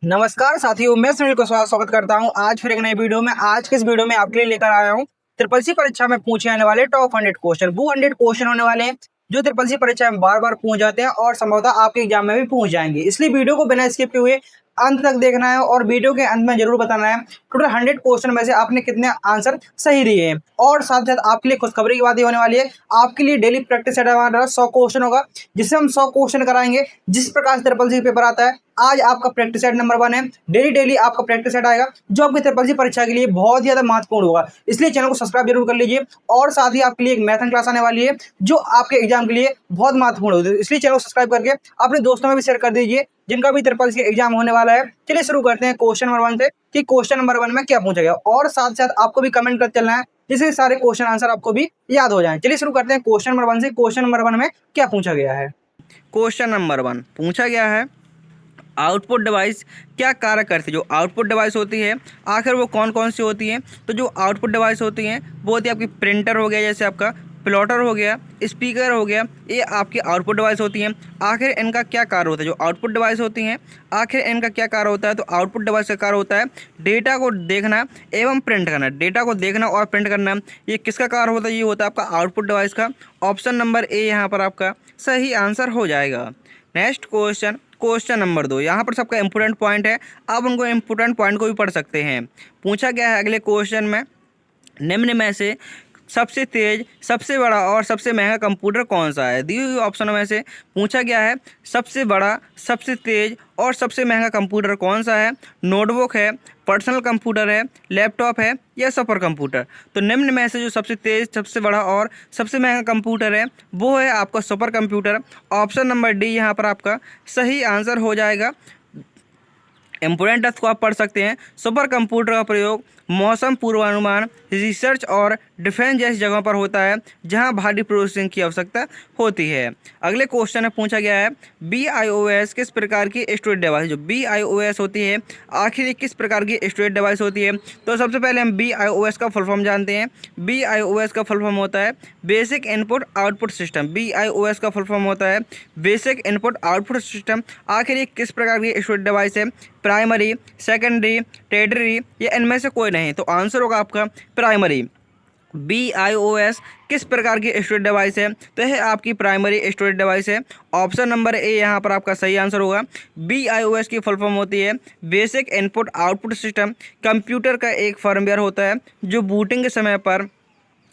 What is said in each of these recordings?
नमस्कार साथियों, मैं सुनील को स्वागत करता हूं आज फिर एक नई वीडियो में। आज के इस वीडियो में आपके लिए लेकर आया हूं ट्रिपल सी परीक्षा में पूछे जाने वाले टॉप 100 क्वेश्चन। वो 100 क्वेश्चन होने वाले हैं जो ट्रिपल सी परीक्षा में बार बार पूछ जाते हैं और संभवतः आपके एग्जाम में भी पूछ जाएंगे। इसलिए वीडियो को बिना स्किप किए हुए अंत तक देखना है और वीडियो के अंत में जरूर बताना है टोटल 100 क्वेश्चन में से आपने कितने आंसर सही दिए हैं। और साथ साथ आपके लिए खुशखबरी की बात ये होने वाली है, आपके लिए डेली प्रैक्टिस सेट हमारा 100 क्वेश्चन होगा जिससे हम 100 क्वेश्चन कराएंगे। जिस प्रकार से ट्रिपल सी पेपर आता है, आज आपका प्रैक्टिस सेट नंबर 1 है। डेली डेली आपका प्रैक्टिस सेट आएगा जो आपकी ट्रिपल सी परीक्षा के लिए बहुत ज्यादा महत्वपूर्ण होगा। इसलिए चैनल को सब्सक्राइब जरूर कर लीजिए और साथ ही आपके लिए एक मैथन क्लास आने वाली है जो आपके एग्जाम के लिए बहुत महत्वपूर्ण होगी। इसलिए चैनल को सब्सक्राइब करके अपने दोस्तों में भी शेयर कर दीजिए जिनका भी ट्रिपल सी एग्जाम होने वाला है। चलिए शुरू करते हैं क्वेश्चन नंबर 1 से कि क्वेश्चन नंबर 1 में क्या पूछा गया, और साथ साथ आपको भी कमेंट कर चलना है जिससे सारे क्वेश्चन आंसर आपको भी याद हो जाएं। चलिए शुरू करते हैं क्वेश्चन नंबर 1 से। क्वेश्चन नंबर 1 में क्या पूछा गया है? क्वेश्चन नंबर 1 पूछा गया है, आउटपुट डिवाइस क्या कार्य करती है। जो आउटपुट डिवाइस होती है आखिर वो कौन कौन सी होती हैं। तो जो आउटपुट डिवाइस होती हैं वो होती है आपकी प्रिंटर हो गया, जैसे आपका प्लॉटर हो गया, स्पीकर हो गया, ये आपकी आउटपुट डिवाइस होती हैं। आखिर इनका क्या कार्य होता है? जो आउटपुट डिवाइस होती हैं आखिर इनका क्या कार्य होता है? तो आउटपुट डिवाइस का कार्य होता है डेटा को देखना एवं प्रिंट करना। डेटा को देखना और प्रिंट करना, ये किसका कार्य होता है? ये होता है आपका आउटपुट डिवाइस का। ऑप्शन नंबर ए यहाँ पर आपका सही आंसर हो जाएगा। नेक्स्ट क्वेश्चन, क्वेश्चन नंबर 2, यहाँ पर सबका इंपोर्टेंट पॉइंट है, आप उनको इंपोर्टेंट पॉइंट को भी पढ़ सकते हैं। पूछा गया है अगले क्वेश्चन में, निम्न में से सबसे तेज, सबसे बड़ा और सबसे महंगा कंप्यूटर कौन सा है। दी हुई ऑप्शनों में से पूछा गया है सबसे बड़ा, सबसे तेज और सबसे महंगा कंप्यूटर कौन सा है। नोटबुक है, पर्सनल कंप्यूटर है, लैपटॉप है या सुपर कंप्यूटर। तो निम्न में से जो सबसे तेज, सबसे बड़ा और सबसे महंगा कंप्यूटर है वो है आपका super computer. Option number D यहाँ पर आपका सही आंसर हो जाएगा। इम्पोर्टेंट तथ्य को आप पढ़ सकते हैं। सुपर कंप्यूटर का प्रयोग मौसम पूर्वानुमान, रिसर्च और डिफेंस जैसी जगहों पर होता है जहां भारी प्रोसेसिंग की आवश्यकता होती है। अगले क्वेश्चन में पूछा गया है, BIOS किस प्रकार की स्टोरेज डिवाइस। जो BIOS होती है आखिर ये किस प्रकार की स्टोरेज डिवाइस होती है। तो सबसे पहले हम BIOS का फुल फॉर्म जानते हैं। BIOS का फुल फॉर्म होता है basic input output system. BIOS का फुल फॉर्म होता है बेसिक इनपुट आउटपुट सिस्टम। आखिर ये किस प्रकार की स्टोरेज डिवाइस है? प्राइमरी, सेकेंडरी, टेरटरी या इनमें से कोई नहीं। तो आंसर होगा आपका प्राइमरी। BIOS किस प्रकार की स्टोरेज डिवाइस है? तो यह आपकी प्राइमरी स्टोरेज डिवाइस है। ऑप्शन नंबर ए यहाँ पर आपका सही आंसर होगा। BIOS की फुल फॉर्म होती है basic input output system. Computer का एक फर्मवेयर होता है जो बूटिंग के समय पर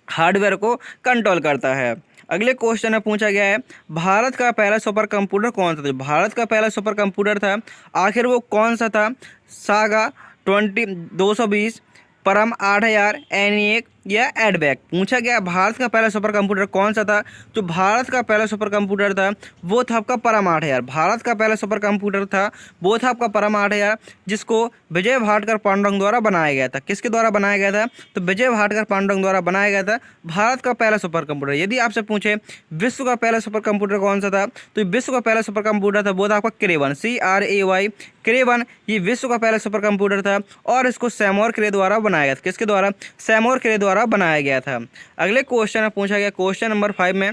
हार्डवेयर को कंट्रोल करता है। अगले क्वेश्चन में पूछा गया है, भारत का पहला सुपर कंप्यूटर कौन सा था। जो भारत का पहला सुपर कंप्यूटर था आखिर वो कौन सा था? सागा 220, परम 8000, एनिएक या एडबैक। पूछा गया भारत का पहला सुपर कंप्यूटर कौन सा था। जो भारत का पहला सुपर कंप्यूटर था वो था आपका परम 8000। भारत का पहला सुपर कंप्यूटर था वो था आपका परम 8000, जिसको विजय भाटकर पांडुरंग द्वारा बनाया गया था। किसके द्वारा बनाया गया था? तो विजय भाटकर पांडुरंग द्वारा बनाया गया था भारत का पहला सुपर कंप्यूटर। यदि आपसे पूछे विश्व का पहला सुपर कंप्यूटर कौन सा था, तो विश्व का पहला सुपर कंप्यूटर था वो था आपका क्रेवन, CRAY, क्रेवन। ये विश्व का पहला सुपर कंप्यूटर था और इसको सैमोर क्रे द्वारा बनाया गया था। किसके द्वारा? सैमोर क्रे द्वारा बनाया गया था। अगले क्वेश्चन में पूछा गया क्वेश्चन नंबर 5 में,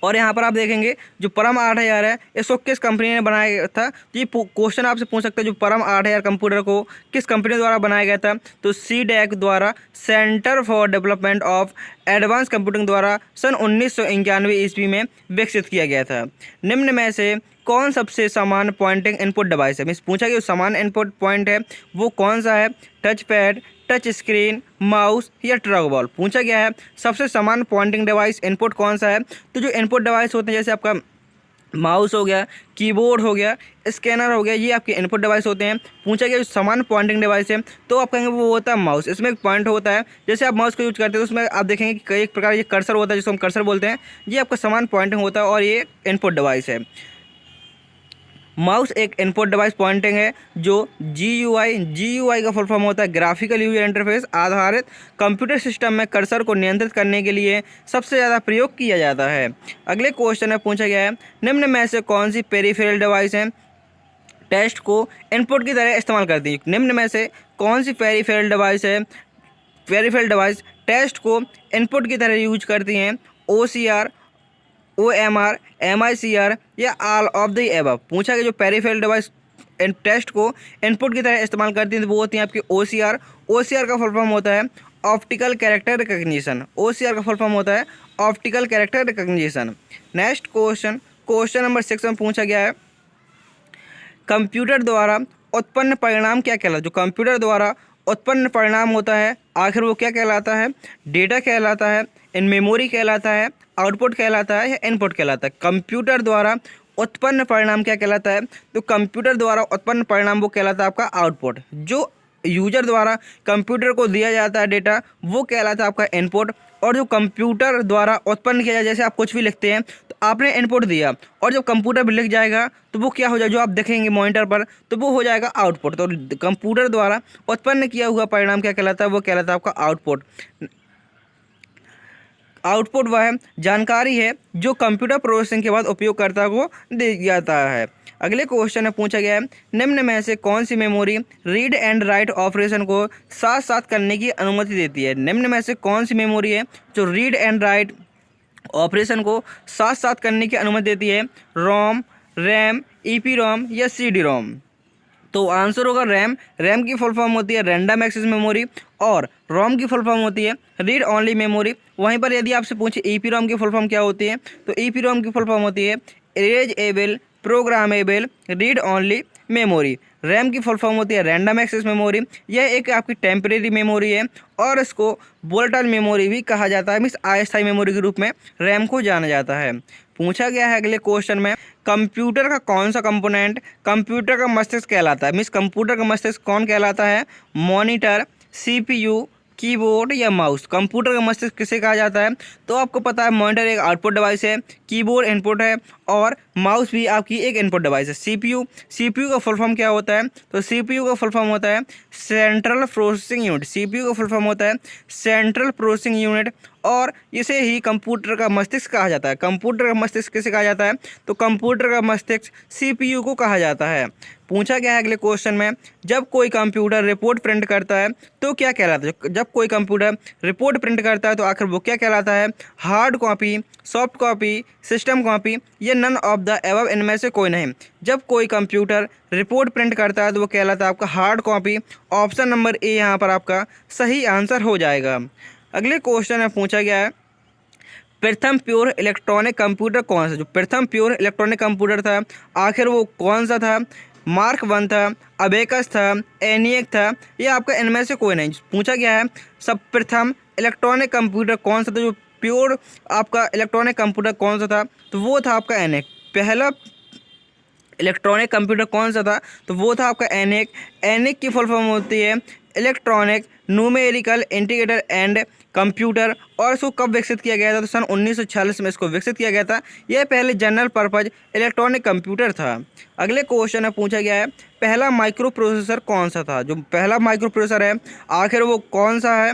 और यहाँ पर आप देखेंगे जो परम 8000 है इसको किस कंपनी ने बनाया था। ये क्वेश्चन आपसे पूछ सकते हैं जो परम 8000 कंप्यूटर को किस कंपनी द्वारा बनाया गया था। तो CDEC द्वारा, centre for development of advance computing द्वारा सन 1991 ईस्वी में विकसित किया गया था। निम्न में से कौन सबसे समान पॉइंटिंग इनपुट डिवाइस है। मीन्स पूछा गया समान इनपुट पॉइंट है वो कौन सा है? Touch pad, touch screen, mouse या ट्रैक बॉल। पूछा गया है सबसे समान पॉइंटिंग डिवाइस इनपुट कौन सा है। तो जो इनपुट डिवाइस होते हैं जैसे आपका माउस हो गया, कीबोर्ड हो गया, स्कैनर हो गया, ये आपके इनपुट डिवाइस होते हैं। पूछा गया जो समान पॉइंटिंग डिवाइस है तो आप कहेंगे वो होता है माउस। इसमें एक पॉइंट होता है, जैसे आप माउस को यूज करते हैं तो उसमें आप देखेंगे कि कई प्रकार ये कर्सर होता है जिसको हम कर्सर बोलते हैं। ये आपका समान पॉइंटिंग होता है और ये इनपुट डिवाइस है। माउस एक इनपुट डिवाइस पॉइंटिंग है जो GUI का फुल फॉर्म होता है ग्राफिकल यूजर इंटरफेस आधारित कंप्यूटर सिस्टम में कर्सर को नियंत्रित करने के लिए सबसे ज़्यादा प्रयोग किया जाता है। अगले क्वेश्चन में पूछा गया है, निम्न में से कौन सी पेरिफेरल डिवाइस है टेस्ट को इनपुट की तरह इस्तेमाल करती है। निम्न में से कौन सी पेरिफेरल डिवाइस है, पेरिफेरल डिवाइस टेस्ट को इनपुट की तरह यूज करती हैं। OCR, OMR, MICR या ऑल ऑफ द एबव। पूछा गया जो पेरिफेरल डिवाइस टेस्ट को इनपुट की तरह इस्तेमाल करती हैं तो वो होती हैं आपकी OCR। OCR का फुल फॉर्म होता है ऑप्टिकल कैरेक्टर रिकग्निशन। OCR का फुल फॉर्म होता है optical character recognition. Next question, question number 6 में पूछा गया है कंप्यूटर द्वारा उत्पन्न परिणाम क्या कहलाता है। जो कंप्यूटर द्वारा उत्पन्न परिणाम होता है आखिर वो क्या कहलाता है। डेटा कहलाता है, इन मेमोरी कहलाता है, आउटपुट कहलाता है या इनपुट कहलाता है। कंप्यूटर द्वारा उत्पन्न परिणाम क्या कहलाता है। तो कंप्यूटर द्वारा उत्पन्न परिणाम वो कहलाता है आपका आउटपुट। जो यूजर द्वारा कंप्यूटर को दिया जाता है डेटा वो कहलाता है आपका इनपुट। और जो कंप्यूटर द्वारा उत्पन्न किया जाए, जैसे आप कुछ भी लिखते हैं तो आपने इनपुट दिया और जब कंप्यूटर पर लिख जाएगा तो वो क्या हो जाएगा, जो आप देखेंगे मॉनिटर पर तो वो हो जाएगा आउटपुट। तो कंप्यूटर द्वारा उत्पन्न किया हुआ परिणाम क्या कहलाता है, वो कहलाता है आपका आउटपुट। आउटपुट वह जानकारी है जो कंप्यूटर प्रोसेसिंग के बाद उपयोगकर्ता को दे जाता है। अगले क्वेश्चन में पूछा गया है निम्न में से कौन सी memory read and write operation को साथ साथ करने की अनुमति देती है। निम्न में से कौन सी मेमोरी है जो रीड एंड राइट ऑपरेशन को साथ साथ करने की अनुमति देती है। रोम, रैम, EPROM या CD-ROM। तो आंसर होगा रैम। रैम की फुल फॉर्म होती है रैंडम एक्सेस मेमोरी और रोम की फुल फॉर्म होती है रीड ओनली मेमोरी। वहीं पर यदि आपसे पूछे EPROM की फुल फॉर्म क्या होती है, तो EPROM की फुल फॉर्म होती है erasable programmable read only memory. RAM की फुल फॉर्म होती है रैंडम एक्सेस मेमोरी। यह एक आपकी टेम्परेरी मेमोरी है और इसको वोलेटाइल मेमोरी भी कहा जाता है, मीन्स अस्थायी मेमोरी के रूप में रैम को जाना जाता है। पूछा गया है अगले क्वेश्चन में कंप्यूटर का कौन सा कंपोनेंट कंप्यूटर का मस्तिष्क कहलाता है। मीन्स कंप्यूटर का मस्तिष्क कौन कहलाता है। मॉनिटर, CPU, कीबोर्ड या माउस। कंप्यूटर का मस्तिष्क किसे कहा जाता है, तो आपको पता है मॉनिटर एक आउटपुट डिवाइस है, कीबोर्ड इनपुट है और माउस भी आपकी एक इनपुट डिवाइस है। CPU का फुल फॉर्म क्या होता है, तो CPU का फुल फॉर्म होता है सेंट्रल प्रोसेसिंग यूनिट। CPU का फुल फॉर्म होता है सेंट्रल प्रोसेसिंग यूनिट और इसे ही कंप्यूटर का मस्तिष्क कहा जाता है। कंप्यूटर का मस्तिष्क किसे कहा जाता है, तो कंप्यूटर का मस्तिष्क CPU को कहा जाता है। पूछा गया है अगले क्वेश्चन में जब कोई कंप्यूटर रिपोर्ट प्रिंट करता है तो क्या कहलाता है। जब कोई कंप्यूटर रिपोर्ट प्रिंट करता है तो आखिर वो क्या कहलाता है। Hard copy, soft copy, system copy, ये नन ऑफ द एबव इनमें से कोई नहीं। जब कोई कंप्यूटर रिपोर्ट प्रिंट करता है तो वो कहलाता है आपका हार्ड कॉपी। ऑप्शन नंबर ए यहाँ पर आपका सही आंसर हो जाएगा। अगले क्वेश्चन में पूछा गया है प्रथम प्योर इलेक्ट्रॉनिक कंप्यूटर कौन सा। जो प्रथम प्योर इलेक्ट्रॉनिक कंप्यूटर था आखिर वो कौन सा था। मार्क 1 था, अबेकस था, ENIAC था, ये आपका इनमें से कोई नहीं। पूछा गया है सब प्रथम इलेक्ट्रॉनिक कंप्यूटर कौन सा था, जो प्योर आपका इलेक्ट्रॉनिक कंप्यूटर कौन सा था, तो वो था आपका ENIAC। पहला इलेक्ट्रॉनिक कंप्यूटर कौन सा था, तो वो था आपका ENIAC। ENIAC की फुल फॉर्म होती है electronic numerical integrator and computer और इसको कब विकसित किया गया था, तो सन 1946 में इसको विकसित किया गया था। यह पहले जनरल पर्पज इलेक्ट्रॉनिक कंप्यूटर था। अगले क्वेश्चन में पूछा गया है पहला माइक्रो प्रोसेसर कौन सा था। जो पहला माइक्रो प्रोसेसर है आखिर वो कौन सा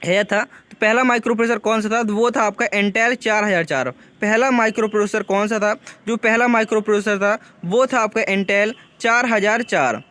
था, तो पहला माइक्रो प्रोसेसर कौन सा था, तो वो था आपका इंटेल 4004। पहला माइक्रो प्रोसेसर कौन सा था, जो पहला माइक्रो प्रोसेसर था वो था आपका इंटेल 4004।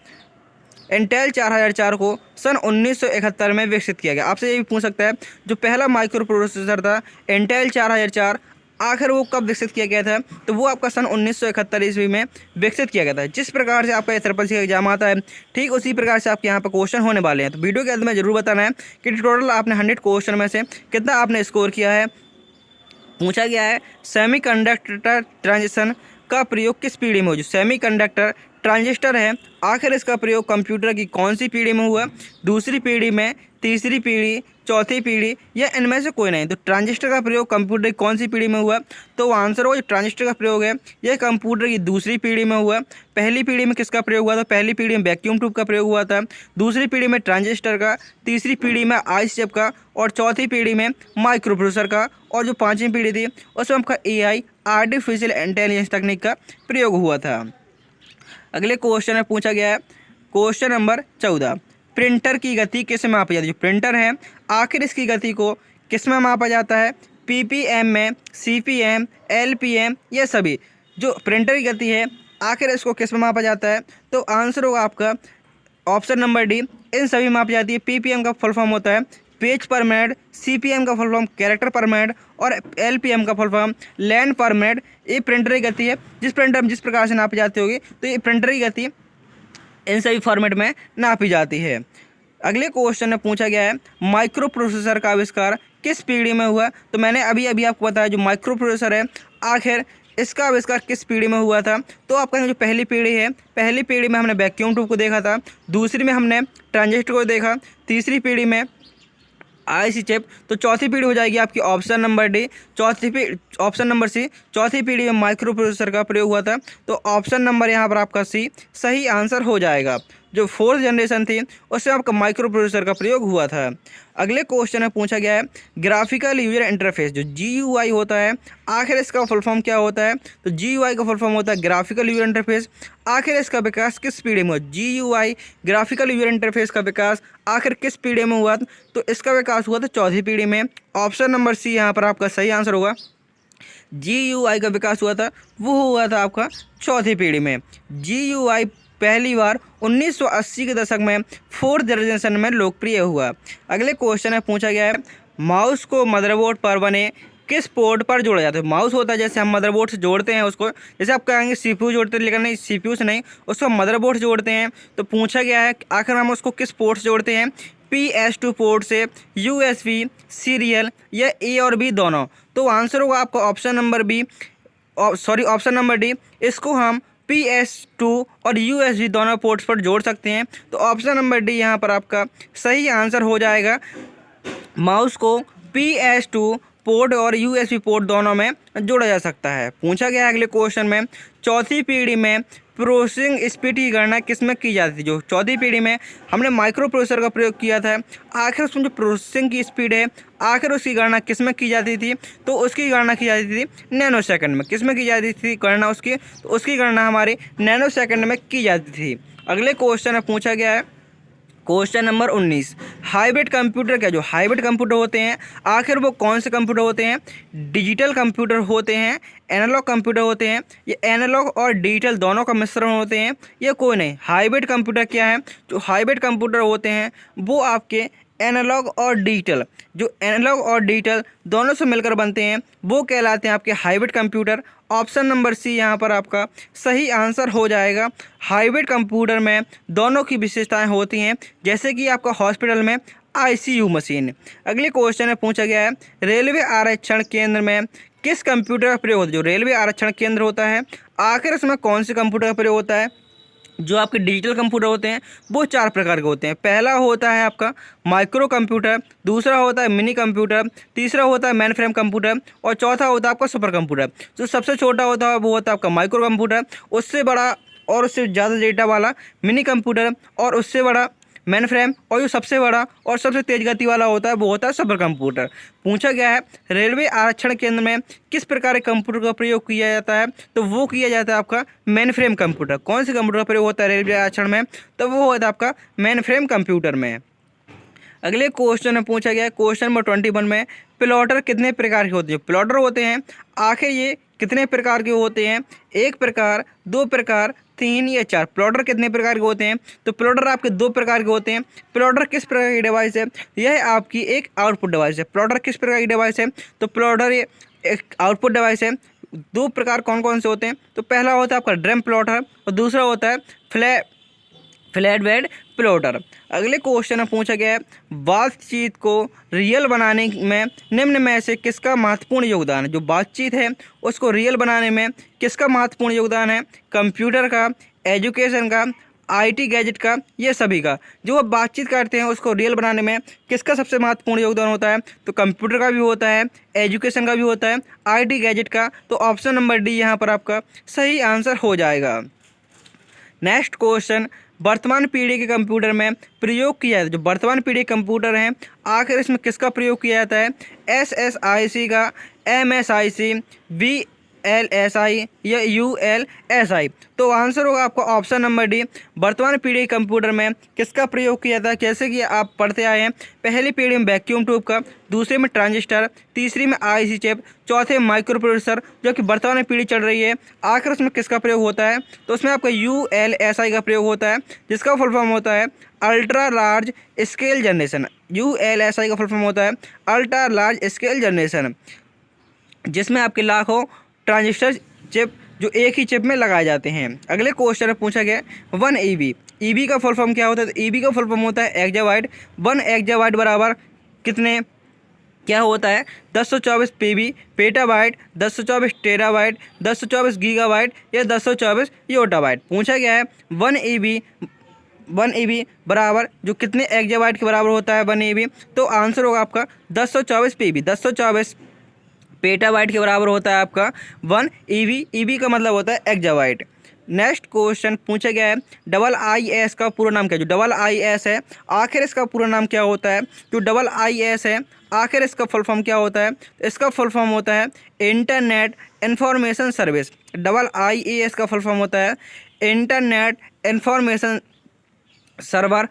इंटेल 4004 को सन 1971 में विकसित किया गया। आपसे ये भी पूछ सकता है जो पहला माइक्रो प्रोसेसर था इंटेल 4004 आखिर वो कब विकसित किया गया था, तो वो आपका सन 1971 ईस्वी में विकसित किया गया था। जिस प्रकार से आपका SSSC का एग्जाम आता है ठीक उसी प्रकार से आपके यहाँ पर क्वेश्चन होने वाले हैं। तो वीडियो के अंत में जरूर बताना है कि टोटल आपने 100 क्वेश्चन में से कितना आपने स्कोर किया है। पूछा गया है सेमीकंडक्टर ट्रांजिस्टर का प्रयोग किस पीढ़ी में हो। जो सेमीकंडक्टर ट्रांजिस्टर है आखिर इसका प्रयोग कंप्यूटर की कौन सी पीढ़ी में हुआ, दूसरी पीढ़ी में, तीसरी पीढ़ी, चौथी पीढ़ी या इनमें से कोई नहीं। तो ट्रांजिस्टर का प्रयोग कंप्यूटर की कौन सी पीढ़ी में हुआ, तो आंसर हो जो ट्रांजिस्टर का प्रयोग है यह कंप्यूटर की दूसरी पीढ़ी में हुआ। पहली पीढ़ी में किसका प्रयोग हुआ था, पहली पीढ़ी में वैक्यूम ट्यूब का प्रयोग हुआ था, दूसरी पीढ़ी में ट्रांजिस्टर का, तीसरी पीढ़ी में आइस चिप का और चौथी पीढ़ी में माइक्रो प्रोसेसर का और जो पाँचवीं पीढ़ी थी उसमें आपका AI आर्टिफिशियल इंटेलिजेंस तकनीक का प्रयोग हुआ था। अगले क्वेश्चन में पूछा गया है क्वेश्चन नंबर 14 प्रिंटर की गति किस में मापी जाती है। जो प्रिंटर है आखिर इसकी गति को किस में मापा जाता है, PPM में, CPM, LPM ये सभी। जो प्रिंटर की गति है आखिर इसको किस में मापा जाता है, तो आंसर होगा आपका ऑप्शन नंबर डी इन सभी मापी जाती है। PPM का फुल फॉर्म होता है पेज परमानेंट, CPM का फुल फॉर्म कैरेक्टर परमानेंट और LPM का फुल फॉर्म लैंड परमानेंट। ये प्रिंटर की गति है। जिस प्रकार से नापी जाती होगी तो ये प्रिंटर की गति इन सभी फॉर्मेट में नापी जाती है। अगले क्वेश्चन में पूछा गया है माइक्रो प्रोसेसर का आविष्कार किस पीढ़ी में हुआ। तो मैंने अभी आपको बताया जो माइक्रो प्रोसेसर है आखिर इसका आविष्कार किस पीढ़ी में हुआ था। तो आपका जो पहली पीढ़ी है, पहली पीढ़ी में हमने वैक्यूम ट्यूब को देखा था, दूसरी में हमने ट्रांजिस्टर को देखा, तीसरी पीढ़ी में IC चिप। तो चौथी पीढ़ी हो जाएगी आपकी option number D, option number C, चौथी पीढ़ी में माइक्रो प्रोसेसर का प्रयोग हुआ था। तो ऑप्शन नंबर यहाँ पर आपका सी सही आंसर हो जाएगा। जो 4th जनरेशन थी उसमें आपका माइक्रो प्रोसेसर का प्रयोग हुआ था। अगले क्वेश्चन में पूछा गया है ग्राफिकल यूजर इंटरफेस जो GUI होता है आखिर इसका फुल फॉर्म क्या होता है। तो GUI का फुल फॉर्म होता है ग्राफिकल यूजर इंटरफेस। आखिर इसका विकास किस पीढ़ी में हुआ। GUI ग्राफिकल यूजर इंटरफेस का विकास आखिर किस पीढ़ी में हुआ। तो इसका विकास हुआ था चौथी पीढ़ी में। ऑप्शन नंबर सी यहाँ पर आपका सही आंसर होगा। GUI का विकास हुआ था वो हुआ था आपका चौथी पीढ़ी में। GUI पहली बार 1980 के दशक में 4th जनरेशन में लोकप्रिय हुआ। अगले क्वेश्चन में पूछा गया है माउस को मदरबोर्ड पर बने किस पोर्ट पर जोड़ा जाता है। माउस होता है जैसे हम मदरबोर्ड से जोड़ते हैं उसको, जैसे आप कहेंगे CPU जोड़ते हैं, लेकिन नहीं CPU से नहीं, उसको मदरबोर्ड से जोड़ते हैं। तो पूछा गया है आखिर हम उसको किस पोर्ट से जोड़ते हैं। PS2 पोर्ट से, USB, सीरियल या A और B दोनों। तो आंसर होगा आपका ऑप्शन नंबर डी। इसको हम PS2 और USB दोनों पोर्ट्स पर जोड़ सकते हैं। तो ऑप्शन नंबर डी यहाँ पर आपका सही आंसर हो जाएगा। माउस को PS2 पोर्ट और USB पोर्ट दोनों में जोड़ा जा सकता है। पूछा गया अगले क्वेश्चन में चौथी पीढ़ी में प्रोसेसिंग स्पीड की गणना किस में की जाती थी। जो चौथी पीढ़ी में हमने माइक्रो प्रोसेसर का प्रयोग किया था आखिर उसमें जो प्रोसेसिंग की स्पीड है आखिर उसकी गणना किस में की जाती थी। तो उसकी गणना की जाती थी नैनो सेकंड में। किस में की जाती थी गणना उसकी। तो उसकी गणना हमारी नैनो सेकंड में की जाती थी। अगले क्वेश्चन में पूछा गया है क्वेश्चन नंबर 19 हाइब्रिड कंप्यूटर क्या। जो हाइब्रिड कंप्यूटर होते हैं आखिर वो कौन से कंप्यूटर होते हैं। डिजिटल कंप्यूटर होते हैं, एनालॉग कंप्यूटर होते हैं, ये एनालॉग और डिजिटल दोनों का मिश्रण होते हैं, ये कोई नहीं। हाइब्रिड कंप्यूटर क्या है। जो हाइब्रिड कंप्यूटर होते हैं वो आपके एनालॉग और डिजिटल, जो एनालॉग और डिजिटल दोनों से मिलकर बनते हैं वो कहलाते हैं आपके hybrid computer. Option number C यहाँ पर आपका सही आंसर हो जाएगा। हाइब्रिड कंप्यूटर में दोनों की विशेषताएं होती हैं जैसे कि आपका हॉस्पिटल में ICU मशीन। अगले क्वेश्चन में पूछा गया है रेलवे आरक्षण केंद्र में किस कंप्यूटर का प्रयोग होता है। जो रेलवे आरक्षण केंद्र होता है आखिर उसमें कौन से कंप्यूटर का प्रयोग होता है। जो आपके डिजिटल कंप्यूटर होते हैं वो 4 प्रकार के होते हैं। पहला होता है आपका माइक्रो कंप्यूटर, दूसरा होता है मिनी कंप्यूटर, तीसरा होता है मेन फ्रेम कंप्यूटर और चौथा होता है आपका सुपर कंप्यूटर। जो सबसे छोटा होता है वो होता है आपका माइक्रो कंप्यूटर, उससे बड़ा और उससे ज़्यादा डेटा वाला मिनी कंप्यूटर और उससे बड़ा मेन फ्रेम और जो सबसे बड़ा और सबसे तेज गति वाला होता है वो होता है सुपर कंप्यूटर। पूछा गया है रेलवे आरक्षण केंद्र में किस प्रकार के कंप्यूटर का प्रयोग किया जाता है। तो वो किया जाता है आपका मेन फ्रेम कंप्यूटर। कौन से कंप्यूटर का प्रयोग होता है रेलवे आरक्षण में। तो वो होता है आपका मेन फ्रेम कंप्यूटर में। अगले क्वेश्चन में पूछा गया है क्वेश्चन नंबर 21 में प्लॉटर कितने प्रकार के होते हैं। प्लॉटर होते हैं आखिर ये कितने प्रकार के होते हैं। 1 प्रकार, 2 प्रकार, 3 या 4। प्लॉटर कितने प्रकार के होते हैं। तो प्लॉटर आपके 2 प्रकार के होते हैं। प्लॉटर किस प्रकार की डिवाइस है। यह आपकी एक आउटपुट डिवाइस है। प्लॉटर किस प्रकार की डिवाइस है। तो प्लॉटर ये एक आउटपुट डिवाइस है। 2 प्रकार कौन कौन से होते हैं। तो पहला होता है आपका ड्रम प्लॉटर और दूसरा होता है फ्लैट बेड प्लॉटर। अगले क्वेश्चन में पूछा गया है बातचीत को रियल बनाने में निम्न में से किसका महत्वपूर्ण योगदान है। जो बातचीत है उसको रियल बनाने में किसका महत्वपूर्ण योगदान है। कंप्यूटर का, एजुकेशन का, IT गैजेट का, ये सभी का। जो वो बातचीत करते हैं उसको रियल बनाने में किसका सबसे महत्वपूर्ण योगदान होता है। तो कंप्यूटर का भी होता है, एजुकेशन का भी होता है, IT गैजेट का। तो ऑप्शन नंबर डी यहाँ पर आपका सही आंसर हो जाएगा। नेक्स्ट क्वेश्चन वर्तमान पीढ़ी के कंप्यूटर में प्रयोग किया जाता है। जो वर्तमान पीढ़ी के कंप्यूटर हैं आखिर इसमें किसका प्रयोग किया जाता है। SSIC का, MSIC, VLSI या ULSI? तो आंसर होगा आपका ऑप्शन नंबर डी। वर्तमान पीढ़ी कंप्यूटर में किसका प्रयोग किया था? जैसे कि आप पढ़ते आए हैं, पहली पीढ़ी में वैक्यूम ट्यूब का, दूसरे में ट्रांजिस्टर, तीसरी में IC चिप, चौथे माइक्रो प्रोसेसर जो कि वर्तमान पीढ़ी चल रही है। आखिर उसमें किसका प्रयोग होता है? तो उसमें आपका ULSI का प्रयोग होता है, जिसका फुल फॉर्म होता है ultra large scale generation. ULSI का फुल फॉर्म होता है अल्ट्रा लार्ज स्केल जनरेशन, जिसमें आपके लाखों ट्रांजिस्टर चिप जो एक ही चिप में लगाए जाते हैं। अगले क्वेश्चन में पूछा गया 1 EB। EB का फुल फॉर्म क्या होता है? तो EB का फुल फॉर्म होता है एक्जाबाइट। 1 एक्जाबाइट बराबर कितने क्या होता है? 1024 PB पेटाबाइट, 1024 टेराबाइट, 1024 गीगाबाइट या 1024 योटाबाइट। पूछा गया है 1 EB बराबर जो कितने एक्जाबाइट के बराबर होता है 1 EB? तो आंसर होगा आपका 1024 PB। 1024 पेटाबाइट के बराबर होता है आपका 1 EB। EB का मतलब होता है एक्जाबाइट। नेक्स्ट क्वेश्चन पूछा गया है IIS का पूरा नाम क्या है? जो IIS है आखिर इसका पूरा नाम क्या होता है? जो IIS है आखिर इसका फुल फॉर्म क्या होता है? इसका फुल फॉर्म होता है इंटरनेट इन्फॉर्मेशन सर्विस। IIS का फुल फॉर्म होता है इंटरनेट इन्फॉर्मेशन सर्वर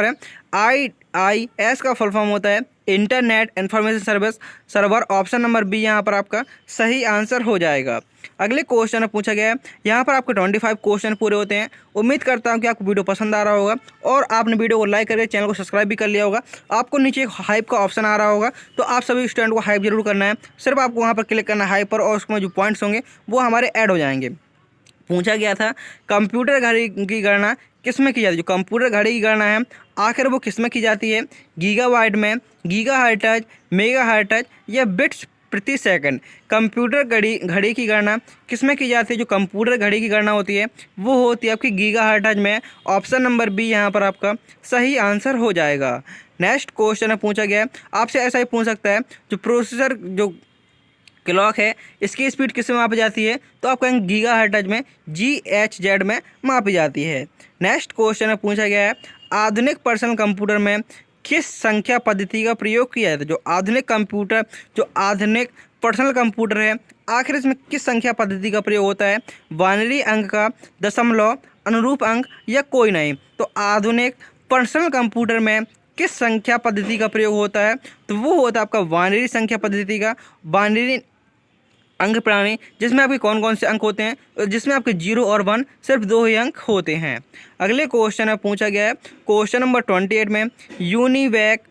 है। IIS का फुल फॉर्म होता है internet information service server. Option number B यहाँ पर आपका सही आंसर हो जाएगा। अगले क्वेश्चन में पूछा गया है, यहाँ पर आपके 25 क्वेश्चन पूरे होते हैं। उम्मीद करता हूँ कि आपको वीडियो पसंद आ रहा होगा और आपने वीडियो को लाइक करके चैनल को सब्सक्राइब भी कर लिया होगा। आपको नीचे एक हाइप का ऑप्शन आ रहा होगा, तो आप सभी स्टूडेंट को हाइप जरूर करना है। सिर्फ आपको वहाँ पर क्लिक करना है हाइप पर, और उसमें जो पॉइंट्स होंगे वो हमारे ऐड हो जाएंगे। पूछा गया था कंप्यूटर घड़ी की गणना किस में की जाती है? जो कंप्यूटर घड़ी की गणना है आखिर वो किस में की जाती है? गीगाबाइट में, गीगाहर्ट्ज, मेगाहर्ट्ज या बिट्स प्रति सेकंड। कंप्यूटर घड़ी की गणना किस में की जाती है? जो कंप्यूटर घड़ी की गणना होती है वो होती है आपकी गीगाहर्ट्ज में। ऑप्शन नंबर बी यहाँ पर आपका सही आंसर हो जाएगा। नेक्स्ट क्वेश्चन में पूछा गया है, आपसे ऐसा ही पूछ सकता है जो प्रोसेसर जो क्लॉक है इसकी स्पीड किस में मापी जाती है? तो आप कहेंगे गीगाहर्ट्ज में, GHz में मापी जाती है। नेक्स्ट क्वेश्चन में पूछा गया है आधुनिक पर्सनल कंप्यूटर में किस संख्या पद्धति का प्रयोग किया जाता है? जो आधुनिक पर्सनल कंप्यूटर है आखिर इसमें किस संख्या पद्धति का प्रयोग होता है? बाइनरी अंक का, दशमलव, अनुरूप अंक या कोई नहीं? तो आधुनिक पर्सनल कंप्यूटर में किस संख्या पद्धति का प्रयोग होता है? तो वो होता है आपका बाइनरी संख्या पद्धति का। बाइनरी अंक प्रणाली जिसमें आपके कौन कौन से अंक होते हैं? जिसमें आपके 0 और 1 सिर्फ 2 ही अंक होते हैं। अगले क्वेश्चन में पूछा गया है क्वेश्चन नंबर 28 में यूनिवैक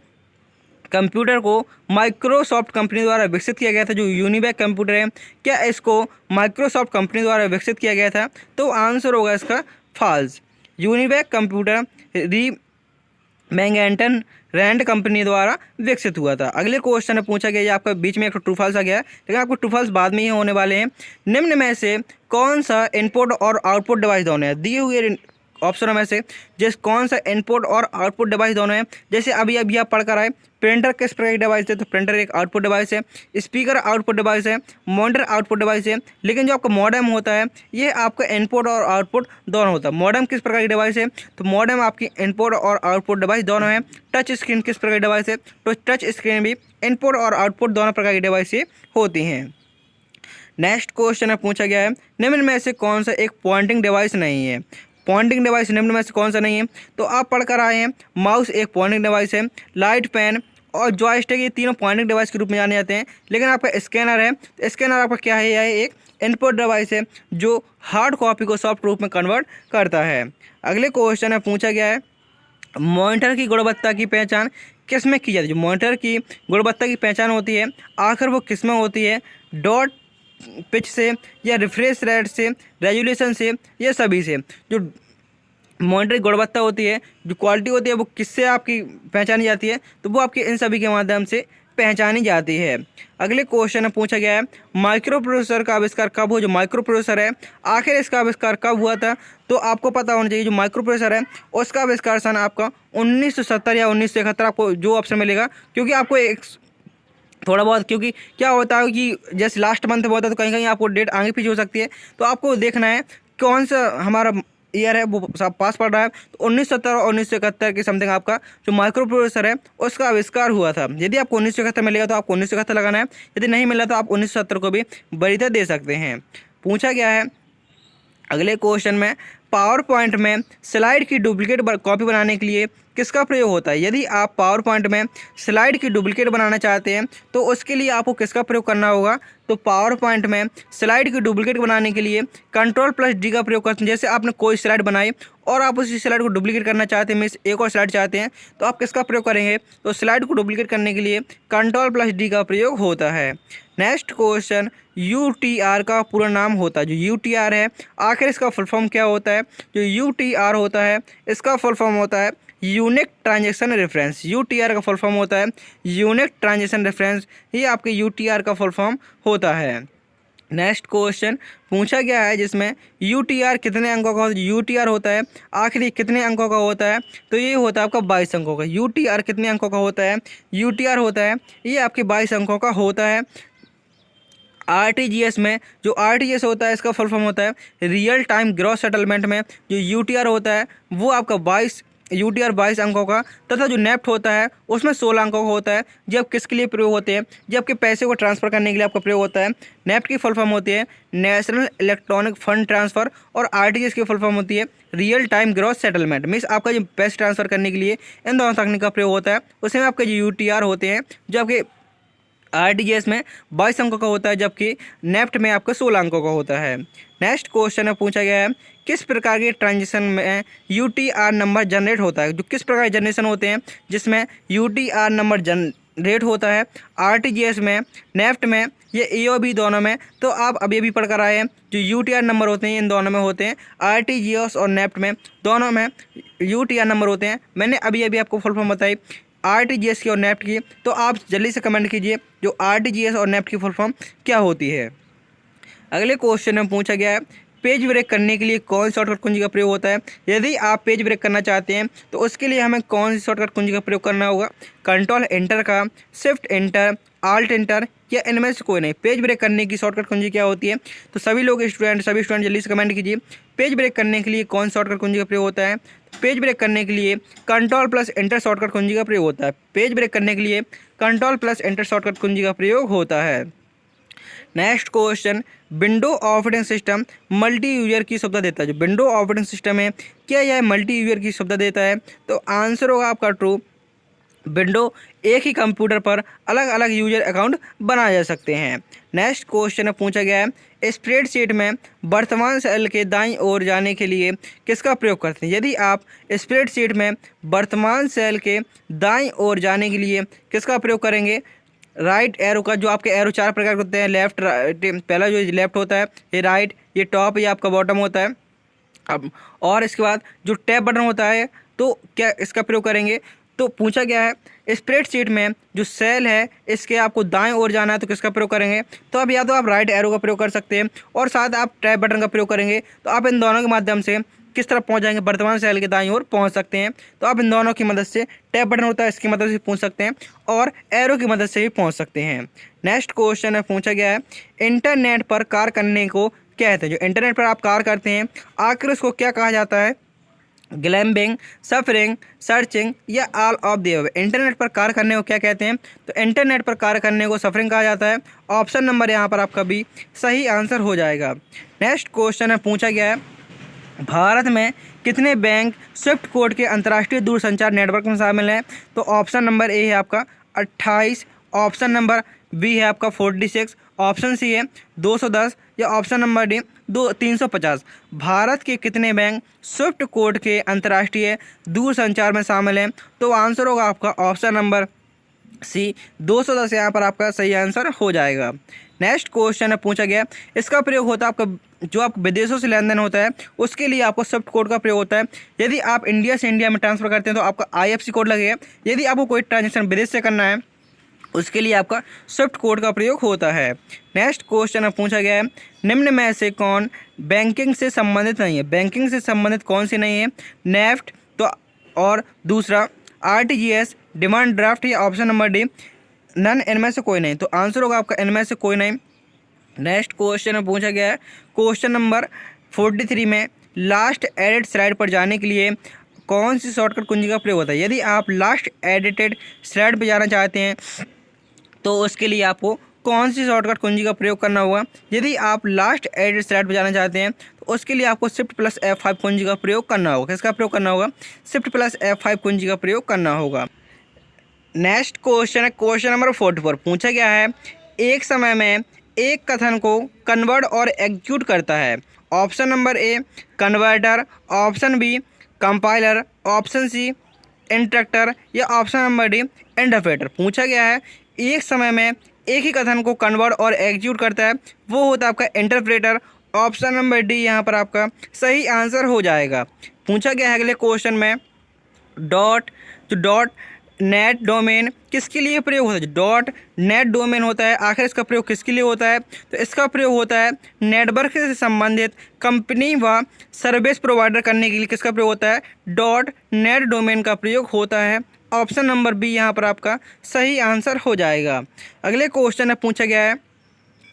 कंप्यूटर को माइक्रोसॉफ्ट कंपनी द्वारा विकसित किया गया था। जो यूनिवैक कंप्यूटर है क्या इसको माइक्रोसॉफ्ट कंपनी द्वारा विकसित किया गया था? तो आंसर होगा इसका फॉल्स। यूनिवैक कंप्यूटर मैंगेंटन रैंड कंपनी द्वारा विकसित हुआ था। अगले क्वेश्चन में पूछा गया, ये आपका बीच में एक ट्रू फॉल्स आ गया है, लेकिन आपको ट्रू फॉल्स बाद में ही होने वाले हैं। निम्न में से कौन सा इनपुट और आउटपुट डिवाइस दोनों है? दिए हुए ऑप्शनों में से जिस कौन सा इनपुट और आउटपुट डिवाइस दोनों है? जैसे अभी आप पढ़कर आए, प्रिंटर किस प्रकार की डिवाइस है? तो प्रिंटर एक आउटपुट डिवाइस है, स्पीकर आउटपुट डिवाइस है, मॉनिटर आउटपुट डिवाइस है। लेकिन जो आपका मॉडेम होता है ये आपका इनपुट और आउटपुट दोनों होता है। मॉडेम किस प्रकार की डिवाइस है? तो मॉडेम आपकी इनपुट और आउटपुट डिवाइस दोनों है। टच स्क्रीन किस प्रकार की डिवाइस है? तो टच स्क्रीन भी इनपुट और आउटपुट दोनों प्रकार की डिवाइस होती हैं। नेक्स्ट क्वेश्चन में पूछा गया है, निम्न में से कौन सा एक पॉइंटिंग डिवाइस नहीं है? पॉइंटिंग डिवाइस निम्न में से कौन सा नहीं है? तो आप पढ़कर आए हैं माउस एक पॉइंटिंग डिवाइस है, लाइट पेन और जॉयस्टिक ये तीनों पॉइंटिंग डिवाइस के रूप में जाने जाते हैं। लेकिन आपका स्कैनर है, तो स्कैनर आपका क्या है? यह एक इनपुट डिवाइस है जो हार्ड कॉपी को सॉफ्ट रूप में कन्वर्ट करता है। अगले क्वेश्चन में पूछा गया है, मॉनिटर की गुणवत्ता की पहचान किस में की जाती है? जो मॉनिटर की गुणवत्ता की पहचान होती है आखिर वो किस में होती है? डॉट पिच से या रिफ्रेश रेट से, रेजोल्यूशन से या सभी से? जो मॉनिटर की गुणवत्ता होती है, जो क्वालिटी होती है वो किससे आपकी पहचानी जाती है? तो वो आपके इन सभी के माध्यम से पहचानी जाती है। अगले क्वेश्चन में पूछा गया है, माइक्रो प्रोसेसर का आविष्कार कब हुआ? जो माइक्रो प्रोसेसर है आखिर इसका आविष्कार कब हुआ था? तो आपको पता होना चाहिए जो माइक्रो प्रोसेसर है उसका आविष्कार सन आपका 1970 या 1971 आपको जो ऑप्शन मिलेगा, क्योंकि आपको एक थोड़ा बहुत, क्योंकि क्या होता है कि जैसे लास्ट मंथ में होता है तो कहीं कहीं आपको डेट आगे पीछे हो सकती है, तो आपको देखना है कौन सा हमारा ईयर है वो पास पड़ रहा है, तो 1970 और 1971 के समथिंग आपका जो माइक्रो प्रोसेसर है उसका आविष्कार हुआ था। यदि आपको 1971 मिलेगा तो आपको 1971 लगाना है, यदि नहीं मिला तो आप 1970 को भी वरीयता दे सकते हैं। पूछा गया है अगले क्वेश्चन में, पावर पॉइंट में स्लाइड की डुप्लीकेट कॉपी बनाने के लिए किसका प्रयोग होता है? यदि आप पावर पॉइंट में स्लाइड की डुप्लीकेट बनाना चाहते हैं तो उसके लिए आपको किसका प्रयोग करना होगा? तो पावर पॉइंट में स्लाइड की डुप्लीकेट बनाने के लिए Ctrl+D का प्रयोग करते हैं। जैसे आपने कोई स्लाइड बनाई और आप उसी स्लाइड को डुप्लीकेट करना चाहते हैं, मीन्स एक और स्लाइड चाहते हैं, तो आप किसका प्रयोग करेंगे? तो स्लाइड को डुप्लीकेट करने के लिए Ctrl+D का प्रयोग होता है। नेक्स्ट क्वेश्चन, UTR का पूरा नाम होता है, जो UTR है आखिर इसका फुल फॉर्म क्या होता है? जो UTR होता है इसका फुल फॉर्म होता है यूनिक ट्रांजैक्शन रेफरेंस। UTR का फुल फॉर्म होता है यूनिक ट्रांजैक्शन रेफरेंस, ये आपके UTR का फुल फॉर्म होता है। नेक्स्ट क्वेश्चन पूछा गया है जिसमें UTR कितने अंकों का UTR होता है, आखिरी कितने अंकों का होता है? तो ये होता है आपका 22 अंकों का। UTR कितने अंकों का होता है? UTR होता है ये आपके 22 अंकों का होता है। RTGS में जो RTGS होता है इसका फुल फॉर्म होता है रियल टाइम ग्रॉस सेटलमेंट में जो UTR होता है वो आपका 22 अंकों का, तथा जो नेफ्ट होता है उसमें 16 अंकों का होता है। जब किसके लिए प्रयोग होते हैं? जब आपके पैसे को ट्रांसफ़र करने के लिए आपका प्रयोग होता है। नेफ्ट की फुल फॉर्म होती है नेशनल इलेक्ट्रॉनिक फंड ट्रांसफ़र, और RTGS की फुल फॉर्म होती है real time gross settlement. Means आपका जो पैसे ट्रांसफ़र करने के लिए इन दोनों तकनीक का प्रयोग होता है। उसमें आपके जो UTR होते हैं जो आपके RTGS में 22 अंकों का होता है, जबकि नेफ्ट में आपका 16 अंकों का होता है। नेक्स्ट क्वेश्चन में पूछा गया है किस प्रकार के ट्रांजेक्शन में UTR नंबर जनरेट होता है? जो किस प्रकार के जनरेशन होते हैं जिसमें UTR नंबर जनरेट होता है? RTGS में, नेफ्ट में, ये AOB दोनों में। तो आप अभी पढ़ कर आए हैं जो UTR नंबर होते हैं इन दोनों में होते हैं, RTGS और नेफ्ट में दोनों में UTR नंबर होते हैं। मैंने अभी आपको फुल फॉर्म बताई RTGS की और नेफ्ट की, तो आप जल्दी से कमेंट कीजिए जो RTGS और नेफ्ट की फुल फॉर्म क्या होती है। अगले क्वेश्चन में पूछा गया है पेज ब्रेक करने के लिए कौन सी शॉर्टकट कुंजी का प्रयोग होता है? यदि आप पेज ब्रेक करना चाहते हैं तो उसके लिए हमें कौन सी शॉर्टकट कुंजी का प्रयोग करना होगा? कंट्रोल एंटर का, शिफ्ट एंटर, आल्ट एंटर, या इनमें से कोई नहीं? पेज ब्रेक करने की शॉर्टकट कुंजी क्या होती है? तो सभी स्टूडेंट जल्दी से कमेंट कीजिए पेज ब्रेक करने के लिए कौन सी शॉर्टकट कुंजी का प्रयोग होता है? पेज ब्रेक करने के लिए Ctrl+Enter शॉर्टकट कुंजी का प्रयोग होता है। पेज ब्रेक करने के लिए Ctrl+Enter शॉर्टकट कुंजी का प्रयोग होता है। Next question, window operating system multi user की सुविधा देता है। जो विंडो ऑपरेटिंग सिस्टम है क्या यह मल्टी यूजर की सुविधा देता है? तो आंसर होगा आपका ट्रू। विंडो एक ही कंप्यूटर पर अलग अलग यूजर अकाउंट बनाए जा सकते हैं। नेक्स्ट क्वेश्चन में पूछा गया है स्प्रेडशीट में वर्तमान सेल के दाईं ओर जाने के लिए किसका प्रयोग करते हैं? यदि आप स्प्रेडशीट में वर्तमान सेल के दाईं ओर जाने के लिए किसका प्रयोग करेंगे? राइट एरो का। जो आपके एरो 4 प्रकार के होते हैं, लेफ्ट, राइट, पहला जो लेफ्ट होता है ये राइट, ये टॉप, ये आपका बॉटम होता है। अब और इसके बाद जो टैब बटन होता है तो क्या इसका प्रयोग करेंगे? तो पूछा गया है स्प्रेडशीट में जो सेल है इसके आपको दाएं ओर जाना है तो किसका प्रयोग करेंगे? तो अब या तो आप राइट एरो का प्रयोग कर सकते हैं और साथ आप टैब बटन का प्रयोग करेंगे। तो आप इन दोनों के माध्यम से किस तरफ पहुंच जाएंगे? वर्तमान सेल के दाईं ओर पहुंच सकते हैं। तो आप इन दोनों की मदद से, टैब बटन होता है इसकी मदद से पहुंच सकते हैं और एरो की मदद से भी पहुंच सकते हैं। नेक्स्ट क्वेश्चन में पूछा गया है इंटरनेट पर कार्य करने को क्या कहते हैं? जो इंटरनेट पर आप कार्य करते हैं आखिर उसको क्या कहा जाता है? ग्लैम्बिंग, सफरिंग, सर्चिंग, या all of the above? Internet पर कार्य करने को क्या कहते हैं? तो इंटरनेट पर कार्य करने को सफरिंग कहा जाता है। ऑप्शन नंबर यहाँ पर आपका भी सही आंसर हो जाएगा। नेक्स्ट क्वेश्चन में पूछा गया है भारत में कितने बैंक स्विफ्ट कोड के अंतर्राष्ट्रीय दूरसंचार नेटवर्क में शामिल हैं? तो ऑप्शन नंबर ए है आपका 28, ऑप्शन नंबर बी है आपका 46, ऑप्शन सी है 210, या ऑप्शन नंबर डी 350। भारत के कितने बैंक स्विफ्ट कोड के अंतर्राष्ट्रीय दूरसंचार में शामिल हैं? तो आंसर होगा आपका ऑप्शन नंबर सी 210 यहाँ पर आपका सही आंसर हो जाएगा। नेक्स्ट क्वेश्चन है पूछा गया इसका प्रयोग होता है आपका जो आप विदेशों से लेन देन होता है उसके लिए आपको स्विफ्ट कोड का प्रयोग होता है। यदि आप इंडिया से इंडिया में ट्रांसफ़र करते हैं तो आपका IFSC कोड लगेगा। यदि आपको कोई ट्रांजेक्शन विदेश से करना है उसके लिए आपका स्विफ्ट कोड का प्रयोग होता है। नेक्स्ट क्वेश्चन में पूछा गया है निम्न में से कौन बैंकिंग से संबंधित नहीं है? बैंकिंग से संबंधित कौन सी नहीं है? नेफ्ट, तो और दूसरा RTGS, डिमांड ड्राफ्ट, या ऑप्शन नंबर डी नन, इनमें से कोई नहीं? तो आंसर होगा आपका इनमें से कोई नहीं। नेक्स्ट क्वेश्चन में पूछा गया है क्वेश्चन नंबर 43 में लास्ट एडिट स्लाइड पर जाने के लिए कौन सी शॉर्टकट कुंजी का प्रयोग होता है? यदि आप लास्ट एडिटेड स्लाइड पर जाना चाहते हैं तो उसके लिए आपको कौन सी शॉर्टकट कुंजी का प्रयोग करना होगा? यदि आप लास्ट एडिट स्लाइड पर जाना चाहते हैं तो उसके लिए आपको Shift+F5 कुंजी का प्रयोग करना होगा। किसका प्रयोग करना होगा? Shift+F5 कुंजी का प्रयोग करना होगा। नेक्स्ट क्वेश्चन है क्वेश्चन नंबर 44। पूछा गया है एक समय में एक कथन को कन्वर्ट और एग्जीक्यूट करता है। Option number A converter, option B compiler, option C interpreter या ऑप्शन नंबर डी इंटरप्रेटर। पूछा गया है एक समय में एक ही कथन को कन्वर्ट और एग्जीक्यूट करता है, वो होता है आपका इंटरप्रेटर। ऑप्शन नंबर डी यहाँ पर आपका सही आंसर हो जाएगा। पूछा गया है अगले क्वेश्चन में डॉट नेट डोमेन किसके लिए प्रयोग होता है? डॉट नेट डोमेन होता है, आखिर इसका प्रयोग किसके लिए होता है? तो इसका प्रयोग होता है नेटवर्क से संबंधित कंपनी व सर्विस प्रोवाइडर करने के लिए। किसका प्रयोग होता है? डॉट नेट डोमेन का प्रयोग होता है। ऑप्शन नंबर बी यहाँ पर आपका सही आंसर हो जाएगा। अगले क्वेश्चन में पूछा गया है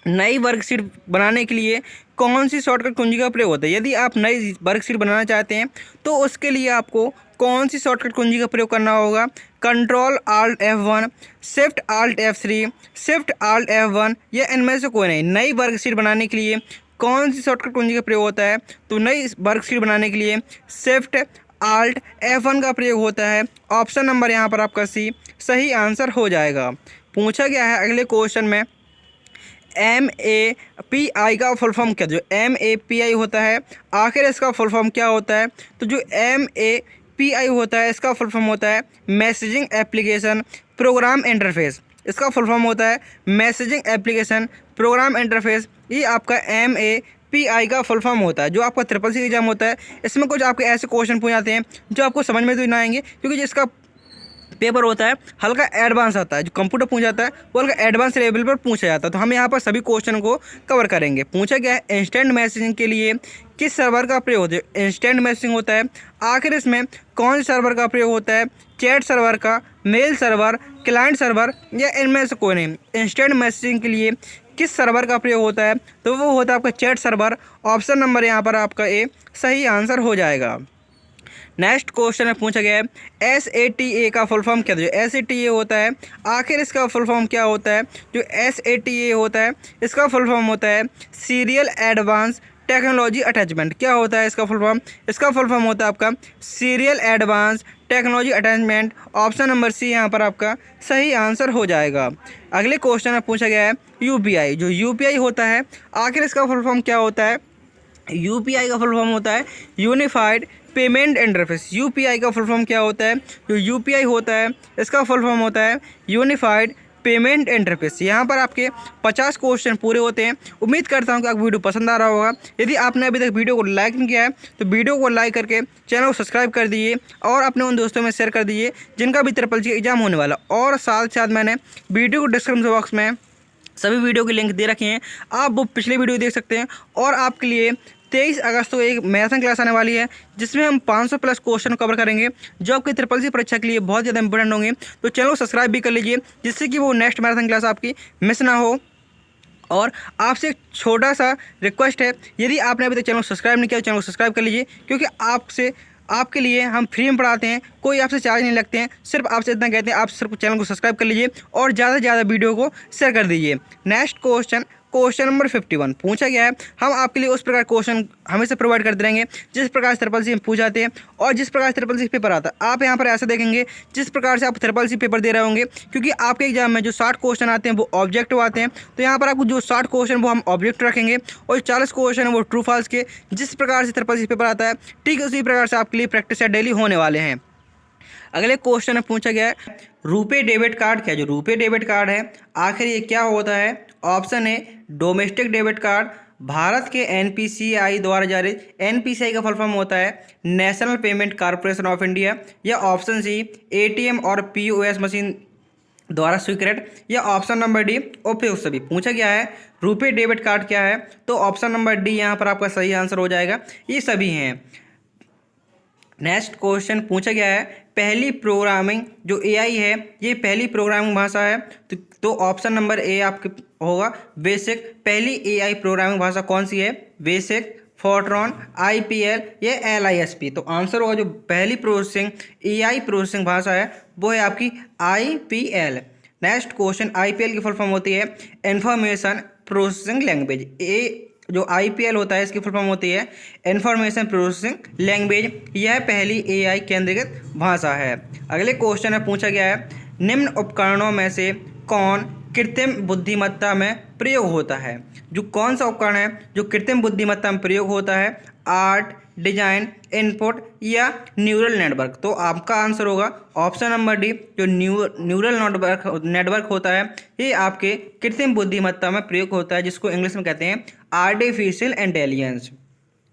नई वर्कशीट बनाने के लिए कौन सी शॉर्टकट कुंजी का प्रयोग होता है? यदि आप नई वर्कशीट बनाना चाहते हैं तो उसके लिए आपको कौन सी शॉर्टकट कुंजी का प्रयोग करना होगा? Ctrl+Alt+F1, Shift+Alt+F3, Shift+Alt+F1 या इनमें से कोई नहीं। नई वर्कशीट बनाने के लिए कौन सी शॉर्टकट कुंजी का प्रयोग होता है? तो नई वर्कशीट बनाने के लिए Shift+Alt+F1 का प्रयोग होता है। ऑप्शन नंबर यहाँ पर आपका सी सही आंसर हो जाएगा। पूछा गया है अगले क्वेश्चन में MAPI का फुल फॉर्म क्या? जो MAPI होता है आखिर इसका फुल फॉर्म क्या होता है? तो जो MAPI होता है इसका फुल फॉर्म होता है मैसेजिंग एप्लीकेशन प्रोग्राम इंटरफेस। इसका फुल फॉर्म होता है मैसेजिंग एप्लीकेशन प्रोग्राम इंटरफेस। ये आपका MAPI का फुल फॉर्म होता है। जो आपका SSC एग्जाम होता है इसमें कुछ आपके ऐसे क्वेश्चन पूछ जाते हैं जो आपको समझ में तो नहीं आएंगे, क्योंकि जिसका पेपर होता है हल्का एडवांस आता है। जो कंप्यूटर पूछ जाता है वो हल्का एडवांस लेवल पर पूछा जाता है। तो हम यहाँ पर सभी क्वेश्चन को कवर करेंगे। पूछा गया है इंस्टेंट मैसेजिंग के लिए किस सर्वर का प्रयोग होता है? इंस्टेंट मैसेजिंग होता है आखिर इसमें कौन से सर्वर का प्रयोग होता है? चैट सर्वर का, मेल सर्वर, क्लाइंट सर्वर या इनमें से कोई नहीं। इंस्टेंट मैसेजिंग के लिए किस सर्वर का प्रयोग होता है? तो वो होता है आपका चैट सर्वर। ऑप्शन नंबर यहाँ पर आपका ए सही आंसर हो जाएगा। नेक्स्ट क्वेश्चन में पूछा गया है SATA का फुल फॉर्म क्या? जो SATA होता है आखिर इसका फुल फॉर्म क्या होता है? जो SATA होता है इसका फुल फॉर्म होता है सीरियल एडवांस टेक्नोलॉजी अटैचमेंट। क्या होता है इसका फुल फॉर्म? इसका फुल फॉर्म होता है आपका serial advance technology attachment. Option number C यहाँ पर आपका सही आंसर हो जाएगा। अगले क्वेश्चन में पूछा गया है UPI। जो UPI होता है आखिर इसका फुल फॉर्म क्या होता है? UPI का फुल फॉर्म होता है यूनिफाइड पेमेंट इंटरफेस। UPI का फुल फॉर्म क्या होता है? जो UPI होता है इसका फुल फॉर्म होता है यूनिफाइड पेमेंट इंटरफेस। यहाँ पर आपके 50 क्वेश्चन पूरे होते हैं। उम्मीद करता हूँ कि आपको वीडियो पसंद आ रहा होगा। यदि आपने अभी तक वीडियो को लाइक नहीं किया है तो वीडियो को लाइक करके चैनल को सब्सक्राइब कर दीजिए और अपने उन दोस्तों में शेयर कर दीजिए जिनका भी SSC एग्जाम होने वाला। और साथ साथ मैंने वीडियो को डिस्क्रिप्शन बॉक्स में सभी वीडियो के लिंक दे रखे हैं, आप वो पिछले वीडियो देख सकते हैं। और आपके लिए 23 अगस्त को एक मैराथन क्लास आने वाली है जिसमें हम 500+ क्वेश्चन कवर करेंगे जो आपकी SSC परीक्षा के लिए बहुत ज़्यादा इंपॉर्टेंट होंगे। तो चैनल को सब्सक्राइब भी कर लीजिए जिससे कि वो नेक्स्ट मैराथन क्लास आपकी मिस ना हो। और आपसे एक छोटा सा रिक्वेस्ट है, यदि आपने अभी तक चैनल को सब्सक्राइब नहीं किया तो चैनल को सब्सक्राइब कर लीजिए, क्योंकि आपके लिए हम फ्री में पढ़ाते हैं, कोई आपसे चार्ज नहीं लगते हैं। सिर्फ आपसे इतना कहते हैं, आप सिर्फ चैनल को सब्सक्राइब कर लीजिए और ज़्यादा से ज़्यादा वीडियो को शेयर कर दीजिए। नेक्स्ट क्वेश्चन नंबर 51 पूछा गया है हम आपके लिए उस प्रकार क्वेश्चन हमेशा प्रोवाइड करते रहेंगे जिस प्रकार से SSC में पूछ जाते हैं और जिस प्रकार से SSC पेपर आता है। आप यहाँ पर ऐसा देखेंगे जिस प्रकार से आप SSC पेपर दे रहे होंगे, क्योंकि आपके एग्जाम में जो 60 क्वेश्चन आते हैं वो ऑब्जेक्टिव आते हैं। तो यहाँ पर आपको जो 60 क्वेश्चन वो हम ऑब्जेक्टिव रखेंगे और 40 क्वेश्चन है वो ट्रू फॉल्स के। जिस प्रकार से SSC पेपर आता है ठीक उसी प्रकार से आपके लिए प्रैक्टिस डेली होने वाले हैं। अगले क्वेश्चन में पूछा गया है रुपे डेबिट कार्ड क्या? जो रुपे डेबिट कार्ड है आखिर ये क्या होता है? Option A domestic debit card, Bharat के NPCI द्वारा जारी। NPCI का फुल फॉर्म होता है national payment corporation of India. या ऑप्शन सी ATM और POS मशीन द्वारा स्वीकृत। या ऑप्शन नंबर डी उपयुक्त सभी। पूछा गया है रुपे डेबिट कार्ड क्या है? तो ऑप्शन नंबर डी यहाँ पर आपका सही आंसर हो जाएगा, ये सभी हैं। नेक्स्ट क्वेश्चन पूछा गया है पहली प्रोग्रामिंग जो AI है ये पहली प्रोग्रामिंग भाषा है, तो ऑप्शन नंबर ए आपके होगा बेसिक। पहली AI प्रोग्रामिंग भाषा कौन सी है? बेसिक। फोर्ट्रॉन, IPL या LISP। तो आंसर होगा जो पहली प्रोसेसिंग AI प्रोसेसिंग भाषा है वो है आपकी IPL। नेक्स्ट क्वेश्चन, IPL की फुल फॉर्म होती है इंफॉर्मेशन प्रोसेसिंग लैंग्वेज। ए जो IPL होता है इसकी फुल फॉर्म होती है इंफॉर्मेशन प्रोसेसिंग लैंग्वेज। यह पहली AI केंद्रीकृत भाषा है। अगले क्वेश्चन में पूछा गया है निम्न उपकरणों में से कौन कृत्रिम बुद्धिमत्ता में प्रयोग होता है। जो कौन सा उपकरण है जो कृत्रिम बुद्धिमत्ता में प्रयोग होता है, आर्ट, डिजाइन, इनपुट या न्यूरल नेटवर्क। तो आपका आंसर होगा ऑप्शन नंबर डी, जो न्यूरल नेटवर्क होता है ये आपके कृत्रिम बुद्धिमत्ता में प्रयोग होता है, जिसको इंग्लिश में कहते हैं आर्टिफिशियल इंटेलिजेंस।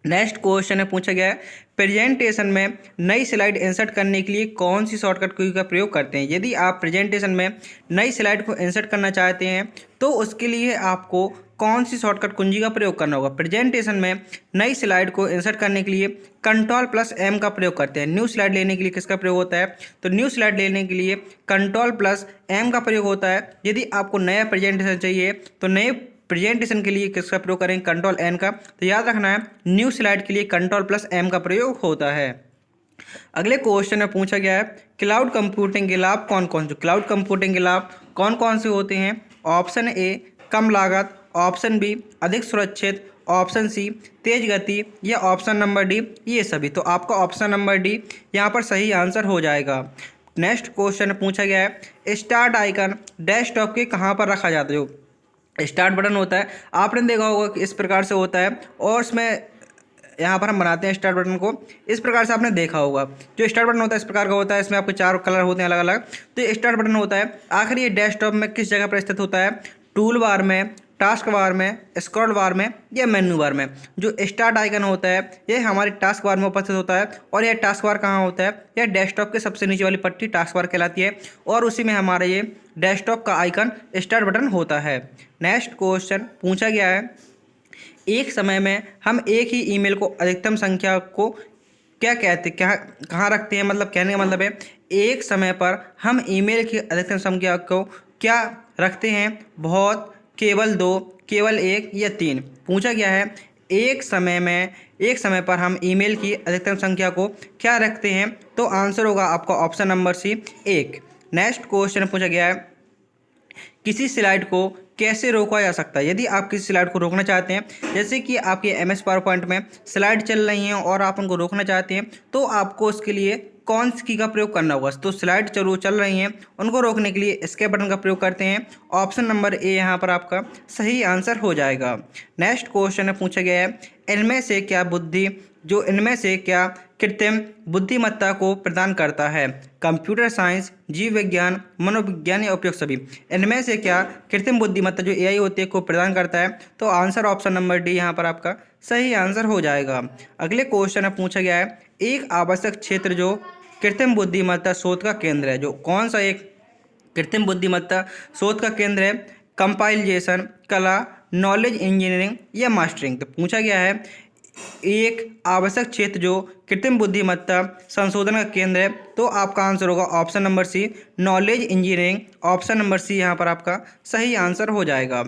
नेक्स्ट क्वेश्चन में पूछा गया है प्रेजेंटेशन में नई स्लाइड इंसर्ट करने के लिए कौन सी शॉर्टकट की का प्रयोग करते हैं। यदि आप प्रेजेंटेशन में नई स्लाइड को इंसर्ट करना चाहते हैं तो उसके लिए आपको कौन सी शॉर्टकट कुंजी का प्रयोग करना होगा। प्रेजेंटेशन में नई स्लाइड को इंसर्ट करने के लिए Ctrl+M का प्रयोग करते हैं। न्यू स्लाइड लेने के लिए किसका प्रयोग होता है, तो न्यू स्लाइड लेने के लिए Ctrl+M का प्रयोग होता है। यदि आपको नया प्रेजेंटेशन चाहिए तो नए प्रेजेंटेशन के लिए किसका प्रयोग करेंगे, Ctrl+N का। तो याद रखना है न्यू स्लाइड के लिए Ctrl+M का प्रयोग होता है। अगले क्वेश्चन में पूछा गया है क्लाउड कंप्यूटिंग के लाभ कौन कौन से, क्लाउड कंप्यूटिंग के लाभ कौन कौन से होते हैं। ऑप्शन ए कम लागत, ऑप्शन बी अधिक सुरक्षित, ऑप्शन सी तेज गति या ऑप्शन नंबर डी ये सभी। तो आपका ऑप्शन नंबर डी यहाँ पर सही आंसर हो जाएगा। नेक्स्ट क्वेश्चन पूछा गया है स्टार्ट आइकन डेस्कटॉप के कहाँ पर रखा जाता है। जो स्टार्ट बटन होता है आपने देखा होगा कि इस प्रकार से होता है और इसमें यहाँ पर हम बनाते हैं स्टार्ट बटन को इस प्रकार से, आपने देखा होगा। जो स्टार्ट बटन होता है इस प्रकार का होता है, इसमें आपके 4 कलर होते हैं अलग अलग। तो ये स्टार्ट बटन होता है। आखिर ये डेस्कटॉप में किस जगह पर स्थित होता है, टूल बार में, टास्क बार में, स्क्रॉल बार में या मेन्यू बार में। जो स्टार्ट आइकन होता है ये हमारी टास्क बार में उपस्थित होता है। और यह टास्क बार कहाँ होता है, यह डेस्कटॉप के सबसे नीचे वाली पट्टी टास्क बार कहलाती है और उसी में हमारा ये डेस्कटॉप का आइकन स्टार्ट बटन होता है। नेक्स्ट क्वेश्चन पूछा गया है एक समय में हम एक ही ईमेल को अधिकतम संख्या को क्या कहते कहाँ रखते हैं। मतलब कहने का मतलब है एक समय पर हम ईमेल की अधिकतम संख्या को क्या रखते हैं, बहुत, केवल 2, केवल 1 या 3। पूछा गया है एक समय पर हम ईमेल की अधिकतम संख्या को क्या रखते हैं। तो आंसर होगा आपका option number C 1। Next question पूछा गया है किसी स्लाइड को कैसे रोका जा सकता है। यदि आप किसी स्लाइड को रोकना चाहते हैं, जैसे कि आपके MS पावर पॉइंट में स्लाइड चल रही हैं और आप उनको रोकना चाहते हैं, तो आपको उसके लिए कौन सी की का प्रयोग करना होगा। तो स्लाइड चल रही हैं उनको रोकने के लिए एस्केप बटन का प्रयोग करते हैं। ऑप्शन नंबर ए यहाँ पर आपका सही आंसर हो जाएगा। नेक्स्ट क्वेश्चन में पूछा गया है इनमें से क्या कृत्रिम बुद्धिमत्ता को प्रदान करता है। कंप्यूटर साइंस, जीव विज्ञान, मनोविज्ञान या उपयोग सभी। इनमें से क्या कृत्रिम बुद्धिमत्ता जो AI होती है को प्रदान करता है। तो आंसर ऑप्शन नंबर डी यहाँ पर आपका सही आंसर हो जाएगा। अगले क्वेश्चन में पूछा गया है एक आवश्यक क्षेत्र जो कृत्रिम बुद्धिमत्ता शोध का केंद्र है। जो कौन सा एक कृत्रिम बुद्धिमत्ता शोध का केंद्र है, कंपाइलेशन, कला, नॉलेज इंजीनियरिंग या मास्टरिंग। तो पूछा गया है एक आवश्यक क्षेत्र जो कृत्रिम बुद्धिमत्ता संशोधन का केंद्र है। तो आपका आंसर होगा option number C knowledge engineering. Option number C यहाँ पर आपका सही आंसर हो जाएगा।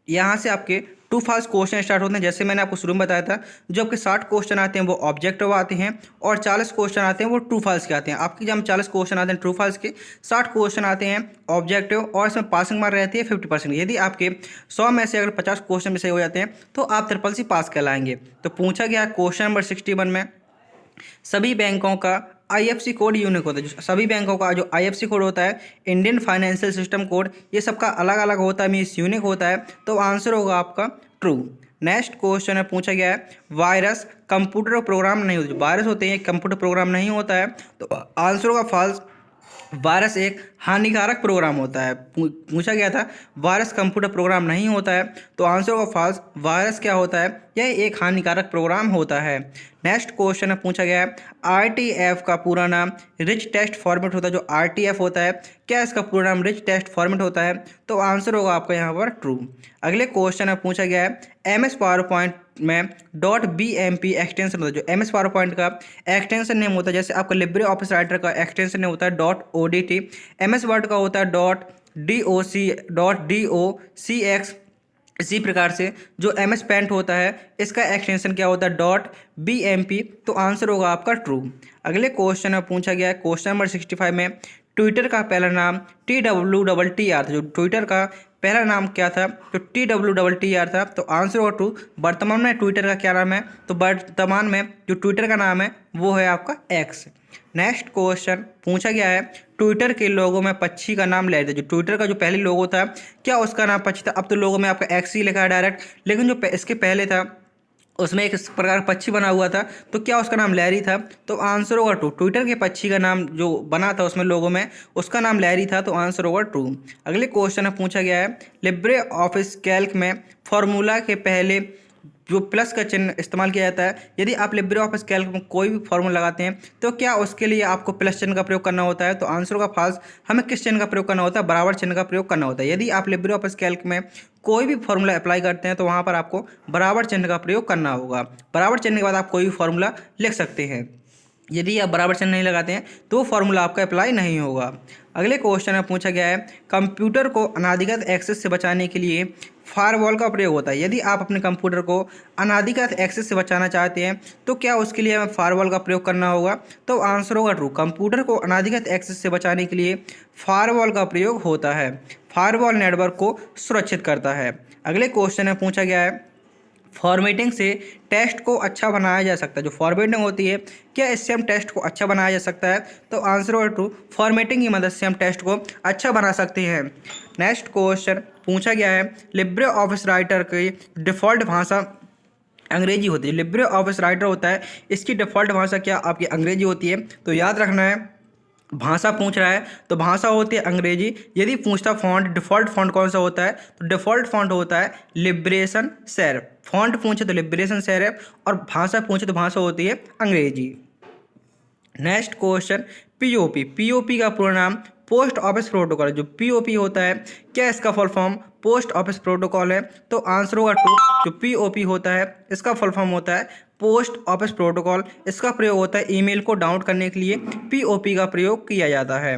यहाँ से आपके ट्रू फॉल्स क्वेश्चन स्टार्ट होते हैं। जैसे मैंने आपको शुरू में बताया था जो आपके 60 क्वेश्चन आते हैं वो ऑब्जेक्टिव आते हैं और 40 क्वेश्चन आते हैं वो ट्रू फॉल्स के आते हैं। आपके जब 40 क्वेश्चन आते हैं ट्रू फॉल्स के, 60 क्वेश्चन आते हैं ऑब्जेक्टिव और इसमें पासिंग मार्क रहती है 50%। यदि आपके 100 में से अगर 50 क्वेश्चन में सही हो जाते हैं तो आप SSC पास कहलाएंगे। तो पूछा गया क्वेश्चन नंबर 61 में सभी बैंकों का IFSC कोड यूनिक होता है। जो सभी बैंकों का जो IFSC कोड होता है, इंडियन फाइनेंशियल सिस्टम कोड, ये सबका अलग अलग होता है, मीन्स यूनिक होता है। तो आंसर होगा आपका ट्रू। नेक्स्ट क्वेश्चन में पूछा गया है वायरस कंप्यूटर प्रोग्राम नहीं होता। जो वायरस होते हैं कंप्यूटर प्रोग्राम नहीं होता है। तो आंसर होगा फॉल्स, वायरस एक हानिकारक प्रोग्राम होता है। पूछा गया था वायरस कंप्यूटर प्रोग्राम नहीं होता है। तो आंसर होगा फॉल्स, वायरस क्या होता है, यह एक हानिकारक प्रोग्राम होता है। नेक्स्ट क्वेश्चन में पूछा गया है RTF का पूरा नाम रिच टेक्स्ट फॉर्मेट होता है। जो RTF होता है क्या इसका पूरा नाम रिच टेक्स्ट फॉर्मेट होता है। तो आंसर होगा आपका यहाँ पर ट्रू। अगले क्वेश्चन में पूछा गया है MS पावर पॉइंट में .bmp एक्सटेंशन होता है। जो MS पावर पॉइंट का एक्सटेंशन नेम होता है, जैसे आपका लिब्रे ऑफिस राइटर का एक्सटेंशन नेम होता है .odt, MS वर्ड का होता है .docx इसी प्रकार से जो MS पेंट होता है इसका एक्सटेंशन क्या होता है, .bmp, तो आंसर होगा आपका ट्रू। अगले क्वेश्चन में पूछा गया है क्वेश्चन नंबर 65 में, ट्विटर का पहला नाम TWTTR था। जो ट्विटर का पहला नाम क्या था, तो TWTTR था, तो आंसर होगा ट्रू। वर्तमान में ट्विटर का क्या नाम है, तो वर्तमान में जो ट्विटर का नाम है वो है आपका एक्स। नेक्स्ट क्वेश्चन पूछा गया है, ट्विटर के लोगों में पक्षी का नाम ले रहे थे। जो ट्विटर का जो पहले लोगो था क्या उसका नाम पक्षी था, अब तो लोगो में आपका एक्स ही लिखा है डायरेक्ट, लेकिन जो इसके पहले था उसमें एक इस प्रकार का पक्षी बना हुआ था, तो क्या उसका नाम लैरी था, तो आंसर होगा ट्रू। ट्विटर के पक्षी का नाम जो बना था उसमें लोगों में उसका नाम लैरी था, तो आंसर होगा ट्रू। अगले क्वेश्चन में पूछा गया है, लिब्रे ऑफिस कैल्क में फॉर्मूला के पहले जो प्लस का चिन्ह इस्तेमाल किया जाता है, यदि आप लिब्रे ऑफिस कैल्क में कोई भी फॉर्मूला लगाते हैं तो क्या उसके लिए आपको प्लस चिन्ह का प्रयोग करना होता है, तो आंसर होगा फॉल्स। हमें किस चिन्ह का प्रयोग करना होता है, बराबर चिन्ह का प्रयोग करना होता है। यदि आप लिब्रे ऑफिस कैल्क में कोई भी फॉर्मूला अप्लाई करते हैं तो वहाँ पर आपको बराबर चिन्ह का प्रयोग करना होगा। बराबर चिन्ह के बाद आप कोई भी फॉर्मूला लिख सकते हैं। यदि आप बराबर चिन्ह नहीं लगाते हैं तो वो फॉर्मूला आपका अप्लाई नहीं होगा। अगले क्वेश्चन में पूछा गया है, कंप्यूटर को अनाधिकृत एक्सेस से बचाने के लिए फायरवॉल का प्रयोग होता है। यदि आप अपने कंप्यूटर को अनाधिकृत एक्सेस से बचाना चाहते हैं तो क्या उसके लिए हमें फायरवॉल का प्रयोग करना होगा, तो आंसर होगा ट्रू। कंप्यूटर को अनाधिकृत एक्सेस से बचाने के लिए फायरवॉल का प्रयोग होता है। फायरवॉल नेटवर्क को सुरक्षित करता है। अगले क्वेश्चन में पूछा गया है, फॉर्मेटिंग से टेस्ट को अच्छा बनाया जा सकता है। जो फॉर्मेटिंग होती है क्या इससे हम टेस्ट को अच्छा बनाया जा सकता है, तो आंसर होगा ट्रू। फॉर्मेटिंग की मदद से हम टेस्ट को अच्छा बना सकते हैं। नेक्स्ट क्वेश्चन पूछा गया है, लिब्रे ऑफिस राइटर की डिफ़ॉल्ट भाषा अंग्रेजी होती है। लिब्रे ऑफिस राइटर होता है इसकी डिफ़ॉल्ट भाषा क्या आपकी अंग्रेजी होती है, तो याद रखना है भाषा पूछ रहा है तो भाषा होती है अंग्रेजी। यदि पूछता फॉन्ट, डिफ़ॉल्ट फॉन्ट कौन सा होता है, तो डिफ़ॉल्ट फॉन्ट होता है लिबरेशन सेरिफ। फॉन्ट पूछे तो लिबरेशन सेरिफ और भाषा पूछे तो भाषा होती है अंग्रेजी। Next question, POP. पीओपी का पूरा नाम पोस्ट ऑफिस प्रोटोकॉल। जो पीओपी होता है क्या इसका full form post office protocol है, तो आंसर होगा ट्रू। जो पीओपी होता है इसका फुल फॉर्म होता है पोस्ट ऑफिस प्रोटोकॉल। इसका प्रयोग होता है ईमेल को डाउनलोड करने के लिए पीओपी का प्रयोग किया जाता है।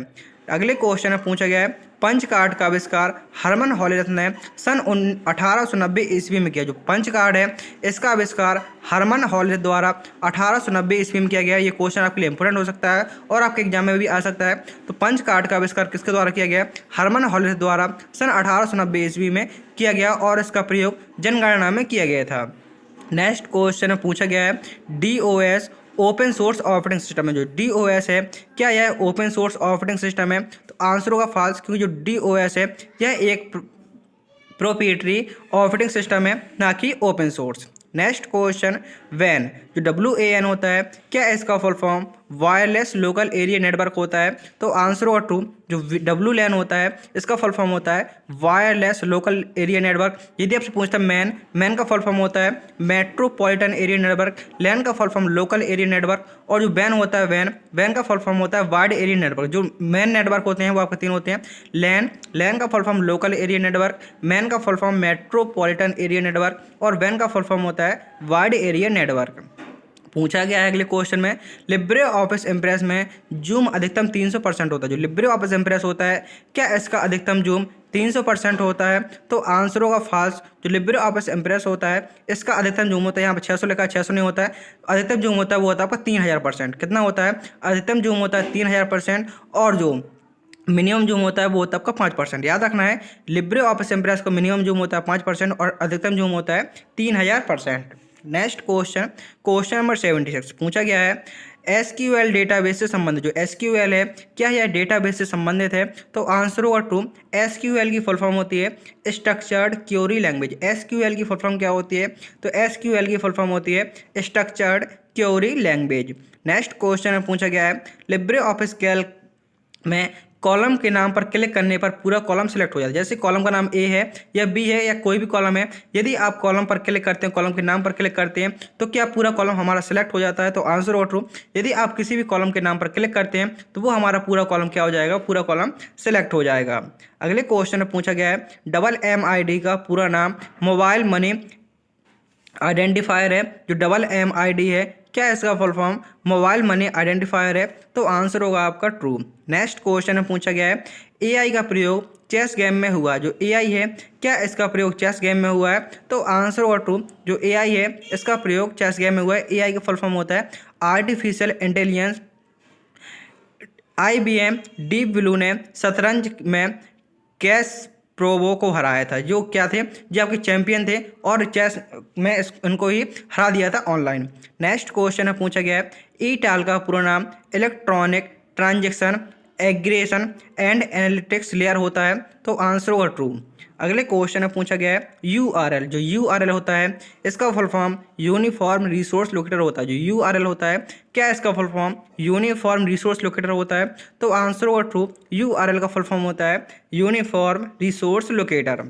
अगले क्वेश्चन में पूछा गया है, पंच कार्ड का आविष्कार हरमन हॉलिडेथ ने सन 1890 ईस्वी में किया। जो पंच कार्ड है इसका आविष्कार हरमन हॉलिडेथ द्वारा 1890 ईस्वी में किया गया। ये क्वेश्चन आपके लिए इंपॉर्टेंट हो सकता है और आपके एग्जाम में भी आ सकता है। तो पंच कार्ड का आविष्कार किसके द्वारा किया गया, हरमन हॉलिडेथ द्वारा सन 1890 ईस्वी में किया गया और इसका प्रयोग जनगणना में किया गया था। नेक्स्ट क्वेश्चन में पूछा गया है, DOS open source operating system है। जो DOS है क्या यह ओपन सोर्स ऑपरेटिंग सिस्टम है, तो आंसर होगा फॉल्स, क्योंकि जो DOS है यह एक प्रोप्राइटरी ऑपरेटिंग सिस्टम है ना कि ओपन सोर्स। नेक्स्ट क्वेश्चन, वैन। जो WAN होता है क्या इसका फुल फॉर्म वायरलेस लोकल एरिया नेटवर्क होता है, तो आंसर होगा ट्रू। जो WLAN होता है इसका फुल फॉर्म होता है वायरलेस लोकल एरिया नेटवर्क। यदि आपसे पूछता है मैन का फुल फॉर्म होता है मेट्रोपॉलिटन एरिया नेटवर्क, लैन का full form local area network, और जो वैन होता है वैन का फुल फॉर्म होता है वाइड एरिया नेटवर्क। जो मैन नेटवर्क होते हैं वो आपके 3 होते हैं, लैन का full form local area network, MAN का full form metropolitan area network, और वैन का फुल फॉर्म होता है वाइड एरिया नेटवर्क। पूछा गया है अगले क्वेश्चन में, लिब्रे ऑफिस इम्प्रेस में जूम अधिकतम 300% होता है। जो लिब्रे ऑफिस इम्प्रेस होता है क्या इसका अधिकतम जूम 300% होता है, तो आंसर होगा फॉल्स। जो लिब्रे ऑफिस इम्प्रेस होता है इसका अधिकतम जूम होता है, यहाँ पर 600 लिखा है, 600 नहीं होता है। अधिकतम जूम होता है वो होता है आपका 3000%। कितना होता है, अधिकतम जूम होता है 3000%, और जो मिनिमम जूम होता है वो होता है आपका 5%। याद रखना है लिब्रे ऑफिस इम्प्रेस का मिनिमम जूम होता है 5% और अधिकतम जूम होता है 3000%। नेक्स्ट क्वेश्चन नंबर 76 पूछा गया है, SQL डेटाबेस से संबंधित। जो SQL है क्या यह डेटाबेस से संबंधित है, तो आंसर होगा ट्रू। SQL की फुल फॉर्म होती है स्ट्रक्चर्ड क्वेरी लैंग्वेज। SQL की फुल फॉर्म क्या होती है, तो SQL की फुल फॉर्म होती है structured query language. Next question में पूछा गया है, लिब्रे ऑफिस कैल्क में कॉलम के नाम पर क्लिक करने पर पूरा कॉलम सेलेक्ट हो जाता है। जैसे कॉलम का नाम A है या B है या कोई भी कॉलम है, यदि आप कॉलम पर क्लिक करते हैं, कॉलम के नाम पर क्लिक करते हैं, तो क्या पूरा कॉलम हमारा सेलेक्ट हो जाता है, तो आंसर हो ट्रू। यदि आप किसी भी कॉलम के नाम पर क्लिक करते हैं तो वो हमारा पूरा कॉलम क्या हो जाएगा, पूरा कॉलम सेलेक्ट हो जाएगा। अगले क्वेश्चन में पूछा गया है, MMID का पूरा नाम मोबाइल मनी आइडेंटिफायर है। जो MMID है क्या इसका full form mobile money identifier है? तो आंसर होगा आपका ट्रू। नेक्स्ट क्वेश्चन में पूछा गया है एआई का प्रयोग चेस गेम में हुआ। जो एआई है क्या इसका प्रयोग चेस गेम में हुआ है? तो आंसर होगा ट्रू। जो एआई है इसका प्रयोग चेस गेम में हुआ है। एआई का फुल फॉर्म होता है artificial intelligence. IBM deep blue ने शतरंज में कैसप्रोवो को हराया था, जो क्या थे, जो आपके चैंपियन थे और चेस में इनको ही हरा दिया था ऑनलाइन। नेक्स्ट क्वेश्चन में पूछा गया है ईटाल का पूरा नाम electronic transaction aggression and analytics layer होता है। तो आंसर होगा ट्रू। अगले क्वेश्चन में पूछा गया है URL। जो URL होता है इसका full form uniform resource locator होता है। जो URL होता है क्या इसका full form uniform resource locator होता है? तो आंसर होगा ट्रू। URL का फुल फॉर्म होता है यूनिफॉर्म रिसोर्स लोकेटर।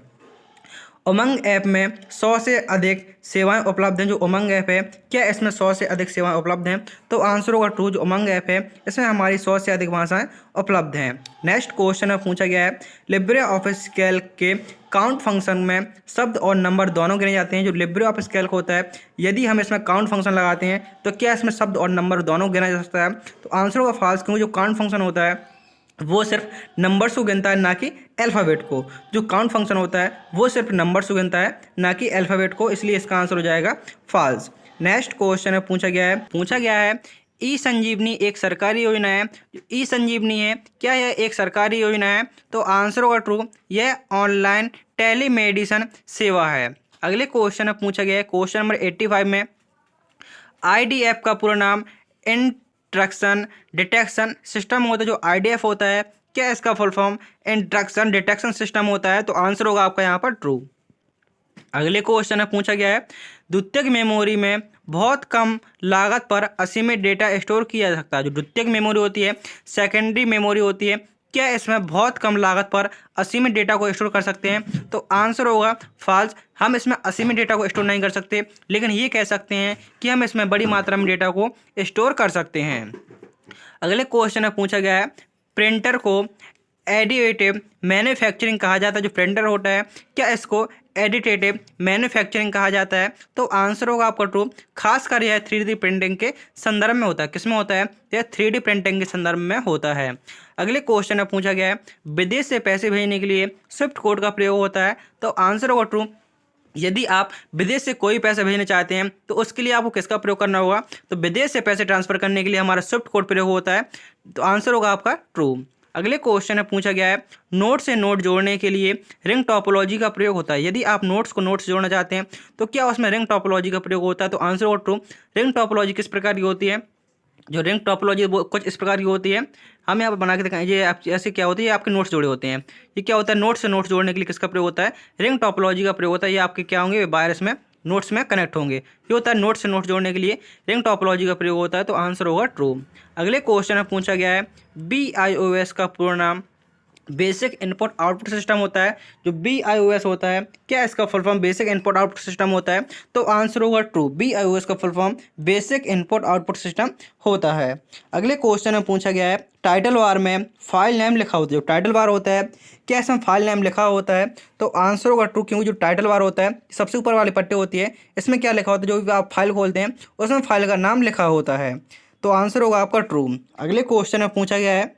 उमंग ऐप में 100 से अधिक सेवाएं उपलब्ध हैं। जो उमंग ऐप है क्या इसमें 100 से अधिक सेवाएं उपलब्ध हैं? तो आंसर होगा ट्रू। जो उमंग ऐप है इसमें हमारी 100 से अधिक भाषाएं उपलब्ध हैं। नेक्स्ट क्वेश्चन में पूछा गया है लिब्रे ऑफिस कैल्क के काउंट फंक्शन में शब्द और नंबर दोनों गिने जाते हैं। जो लिब्रे ऑफिस कैल्क होता है यदि हम इसमें काउंट फंक्शन लगाते हैं तो क्या इसमें शब्द और नंबर दोनों गिना जा सकता है? तो आंसर होगा फॉल्स, क्योंकि जो काउंट फंक्शन होता है वो सिर्फ नंबर्स को गिनता है, ना कि अल्फ़ाबेट को। जो काउंट फंक्शन होता है वो सिर्फ नंबर्स को गिनता है, ना कि अल्फ़ाबेट को, इसलिए इसका आंसर हो जाएगा फॉल्स। नेक्स्ट क्वेश्चन में पूछा गया है ई संजीवनी एक सरकारी योजना है। ई संजीवनी है क्या यह एक सरकारी योजना है? तो आंसर होगा ट्रू। यह ऑनलाइन टेलीमेडिसिन सेवा है। अगले क्वेश्चन में पूछा गया है क्वेश्चन नंबर 85 में IDF का पूरा नाम इंट्रक्शन डिटेक्शन सिस्टम होता है। जो IDF होता है क्या इसका फुल फॉर्म इंट्रक्शन डिटेक्शन सिस्टम होता है? तो आंसर होगा आपका यहाँ पर ट्रू। अगले क्वेश्चन में पूछा गया है द्वितीयक मेमोरी में बहुत कम लागत पर असीमित डेटा स्टोर किया जा सकता है। जो द्वितीयक मेमोरी होती है, सेकेंडरी मेमोरी होती है, क्या इसमें बहुत कम लागत पर असीमित डेटा को स्टोर कर सकते हैं? तो आंसर होगा फॉल्स। हम इसमें असीमित डेटा को स्टोर नहीं कर सकते, लेकिन ये कह सकते हैं कि हम इसमें बड़ी मात्रा में डेटा को स्टोर कर सकते हैं। अगले क्वेश्चन में पूछा गया है प्रिंटर को एडिटिव मैन्युफैक्चरिंग कहा जाता है। जो प्रिंटर होता है क्या इसको एडिटिव मैन्युफैक्चरिंग कहा जाता है? तो आंसर होगा आपका ट्रू। खासकर यह 3D प्रिंटिंग के संदर्भ में होता है। किसमें होता है? यह 3D प्रिंटिंग के संदर्भ में होता है। अगले क्वेश्चन में पूछा गया है विदेश से पैसे भेजने के लिए स्विफ्ट कोड का प्रयोग होता है। तो आंसर होगा ट्रू। यदि आप विदेश से कोई पैसा भेजना चाहते हैं तो उसके लिए आपको किसका प्रयोग करना होगा? तो विदेश से पैसे ट्रांसफर करने के लिए हमारा स्विफ्ट कोड प्रयोग होता है। तो आंसर होगा आपका ट्रू। अगले क्वेश्चन में पूछा गया है नोट से नोट जोड़ने के लिए रिंग टोपोलॉजी का प्रयोग होता है। यदि आप नोट्स को नोट्स जोड़ना चाहते हैं तो क्या उसमें रिंग टोपोलॉजी का प्रयोग होता है? तो आंसर होगा ट्रू। रिंग टोपोलॉजी किस प्रकार की होती है? जो रिंग टोपोलॉजी वो कुछ इस प्रकार की होती है। हम यहाँ पर बना के दिखाएं। ये आप ऐसे क्या होती है, आपके नोट्स जोड़े होते हैं। ये क्या होता है? नोट से नोट्स जोड़ने के लिए किसका प्रयोग होता है? रिंग टोपोलॉजी का प्रयोग होता है। ये आपके क्या होंगे? वायरस में नोट्स में कनेक्ट होंगे। ये होता है नोट से नोट जोड़ने के लिए रिंग टोपोलॉजी का प्रयोग होता है। तो आंसर होगा ट्रू। अगले क्वेश्चन में पूछा गया है BIOS का पूरा नाम बेसिक इनपुट आउटपुट सिस्टम होता है। जो BIOS होता है क्या इसका full form basic input output system होता है? तो आंसर होगा ट्रू। BIOS का full form basic input output system होता है। अगले क्वेश्चन में पूछा गया है टाइटल बार में फाइल नेम लिखा होता है। जो टाइटल बार होता है क्या इसमें फाइल नेम लिखा होता है? तो आंसर होगा ट्रू, क्योंकि जो टाइटल बार होता है सबसे ऊपर वाली पट्टी होती है, इसमें क्या लिखा होता है? जो भी आप फाइल खोलते हैं उसमें फाइल का नाम लिखा होता है। तो आंसर होगा आपका ट्रू। अगले क्वेश्चन में पूछा गया है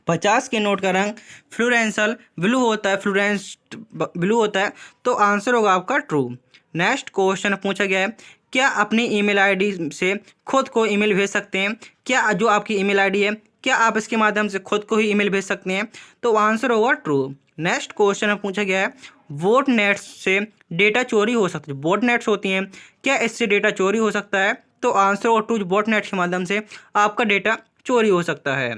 50 के नोट का रंग फ्लोरेंसल ब्लू होता है, फ्लोरेंस ब्लू होता है। तो आंसर होगा आपका ट्रू। नेक्स्ट क्वेश्चन पूछा गया है क्या अपनी ईमेल आईडी से खुद को ईमेल भेज सकते हैं? क्या जो आपकी ईमेल आईडी है क्या आप इसके माध्यम से खुद को ही ईमेल भेज सकते हैं? तो आंसर होगा ट्रू। नेक्स्ट क्वेश्चन में पूछा गया है वोट नेट्स से डेटा चोरी हो सकती है। वोट नेट्स होती हैं क्या इससे डेटा चोरी हो सकता है? तो आंसर होगा ट्रू। वोट नेट्स के माध्यम से आपका डेटा चोरी हो सकता है।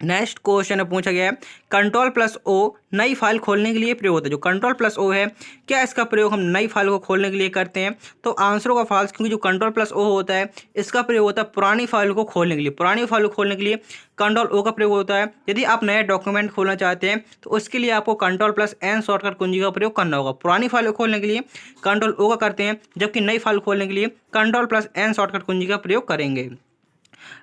नेक्स्ट क्वेश्चन में पूछा गया है Ctrl+O नई फाइल खोलने के लिए प्रयोग होता है। जो Ctrl+O है क्या इसका प्रयोग हम नई फाइल को खोलने के लिए करते हैं? तो आंसर होगा फॉल्स, क्योंकि जो Ctrl+O होता है इसका प्रयोग होता है पुरानी फाइल को खोलने के लिए। पुरानी फाइल को खोलने के लिए Ctrl+O का प्रयोग होता है। यदि आप नया डॉक्यूमेंट खोलना चाहते हैं तो उसके लिए आपको Ctrl+N शॉर्टकट कुंजी का प्रयोग करना होगा। पुरानी फाइल को खोलने के लिए Ctrl+O का करते हैं, जबकि नई फाइल खोलने के लिए Ctrl+N शॉर्टकट कुंजी का प्रयोग करेंगे।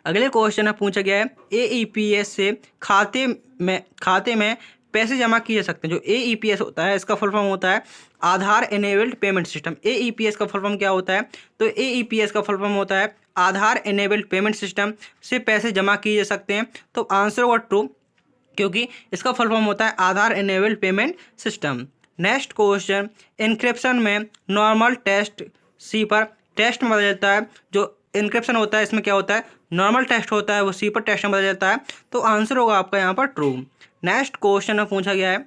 अगले क्वेश्चन में पूछा गया है AEPS से खाते में पैसे जमा किए जा सकते हैं। जो AEPS होता है इसका फुल फॉर्म होता है Aadhaar enabled payment system. AEPS का फुल फॉर्म क्या होता है? तो AEPS का फुल फॉर्म होता है आधार इनेबल्ड पेमेंट सिस्टम से पैसे जमा किए जा सकते हैं। तो आंसर होगा ट्रू, क्योंकि इसका फुल फॉर्म होता है Aadhaar enabled payment system. Next question, encryption में normal text cipher text में बदल जाता है। जो इनक्रिप्शन होता है इसमें क्या होता है? नॉर्मल टेस्ट होता है, वो सी पर टेस्ट में बदल जाता है। तो आंसर होगा आपका यहाँ पर ट्रू। नेक्स्ट क्वेश्चन में पूछा गया है,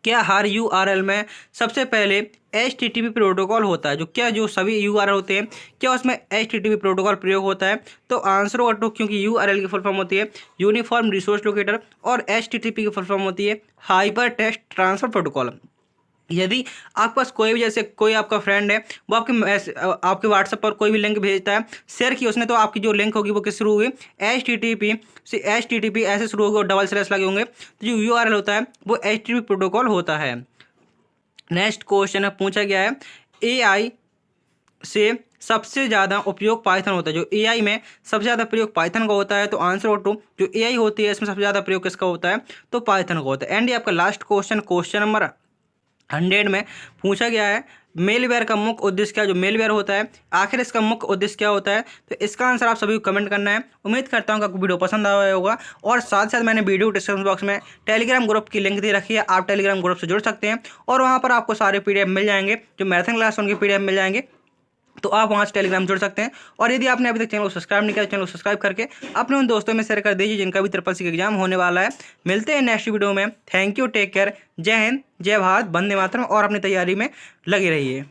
क्या हर URL में सबसे पहले HTTP प्रोटोकॉल होता है? जो सभी URL होते हैं, क्या उसमें HTTP प्रोटोकॉल प्रयोग होता है? तो आंसर होगा ट्रू, क्योंकि URL की फुल फॉर्म होती है यूनिफॉर्म रिसोर्स लोकेटर और HTTP की फुल फॉर्म होती है हाइपर टेक्स्ट ट्रांसफर प्रोटोकॉल। यदि आपके पास कोई भी, जैसे कोई आपका फ्रेंड है, वो आपके व्हाट्सएप पर कोई भी लिंक भेजता है, शेयर की उसने, तो आपकी जो लिंक होगी वो किस शुरू होगी? HTTP ऐसे शुरू होगी और डबल स्लैश लगे होंगे। तो जो URL होता है वो HTTP प्रोटोकॉल होता है। नेक्स्ट क्वेश्चन है, पूछा गया है AI से सबसे ज़्यादा उपयोग पाइथन होता है। जो AI में सबसे ज़्यादा प्रयोग पाइथन का होता है। तो आंसर ऑटो, जो AI होती है इसमें सबसे ज़्यादा प्रयोग किसका होता है? तो पाइथन का होता है। एंड ये आपका लास्ट क्वेश्चन नंबर 100 में पूछा गया है, मेलवेयर का मुख्य उद्देश्य क्या है? जो मेलवेयर होता है आखिर इसका मुख्य उद्देश्य क्या होता है? तो इसका आंसर आप सभी को कमेंट करना है। उम्मीद करता हूँ कि आपको वीडियो पसंद आया होगा। और साथ साथ मैंने वीडियो डिस्क्रिप्शन बॉक्स में टेलीग्राम ग्रुप की लिंक दे रखी है, आप टेलीग्राम ग्रुप से जुड़ सकते हैं और वहाँ पर आपको सारे PDF मिल जाएंगे। जो मैराथन क्लास उनके PDF मिल जाएंगे, तो आप वहाँ से टेलीग्राम जुड़ सकते हैं। और यदि आपने अभी तक चैनल को सब्सक्राइब नहीं किया तो चैनल को सब्सक्राइब करके अपने उन दोस्तों में शेयर कर दीजिए जिनका भी ट्रिपल सी का एग्जाम होने वाला है। मिलते हैं नेक्स्ट वीडियो में। थैंक यू, टेक केयर, जय हिंद, जय भारत, वंदे मातरम। और अपनी तैयारी में लगे रहिए।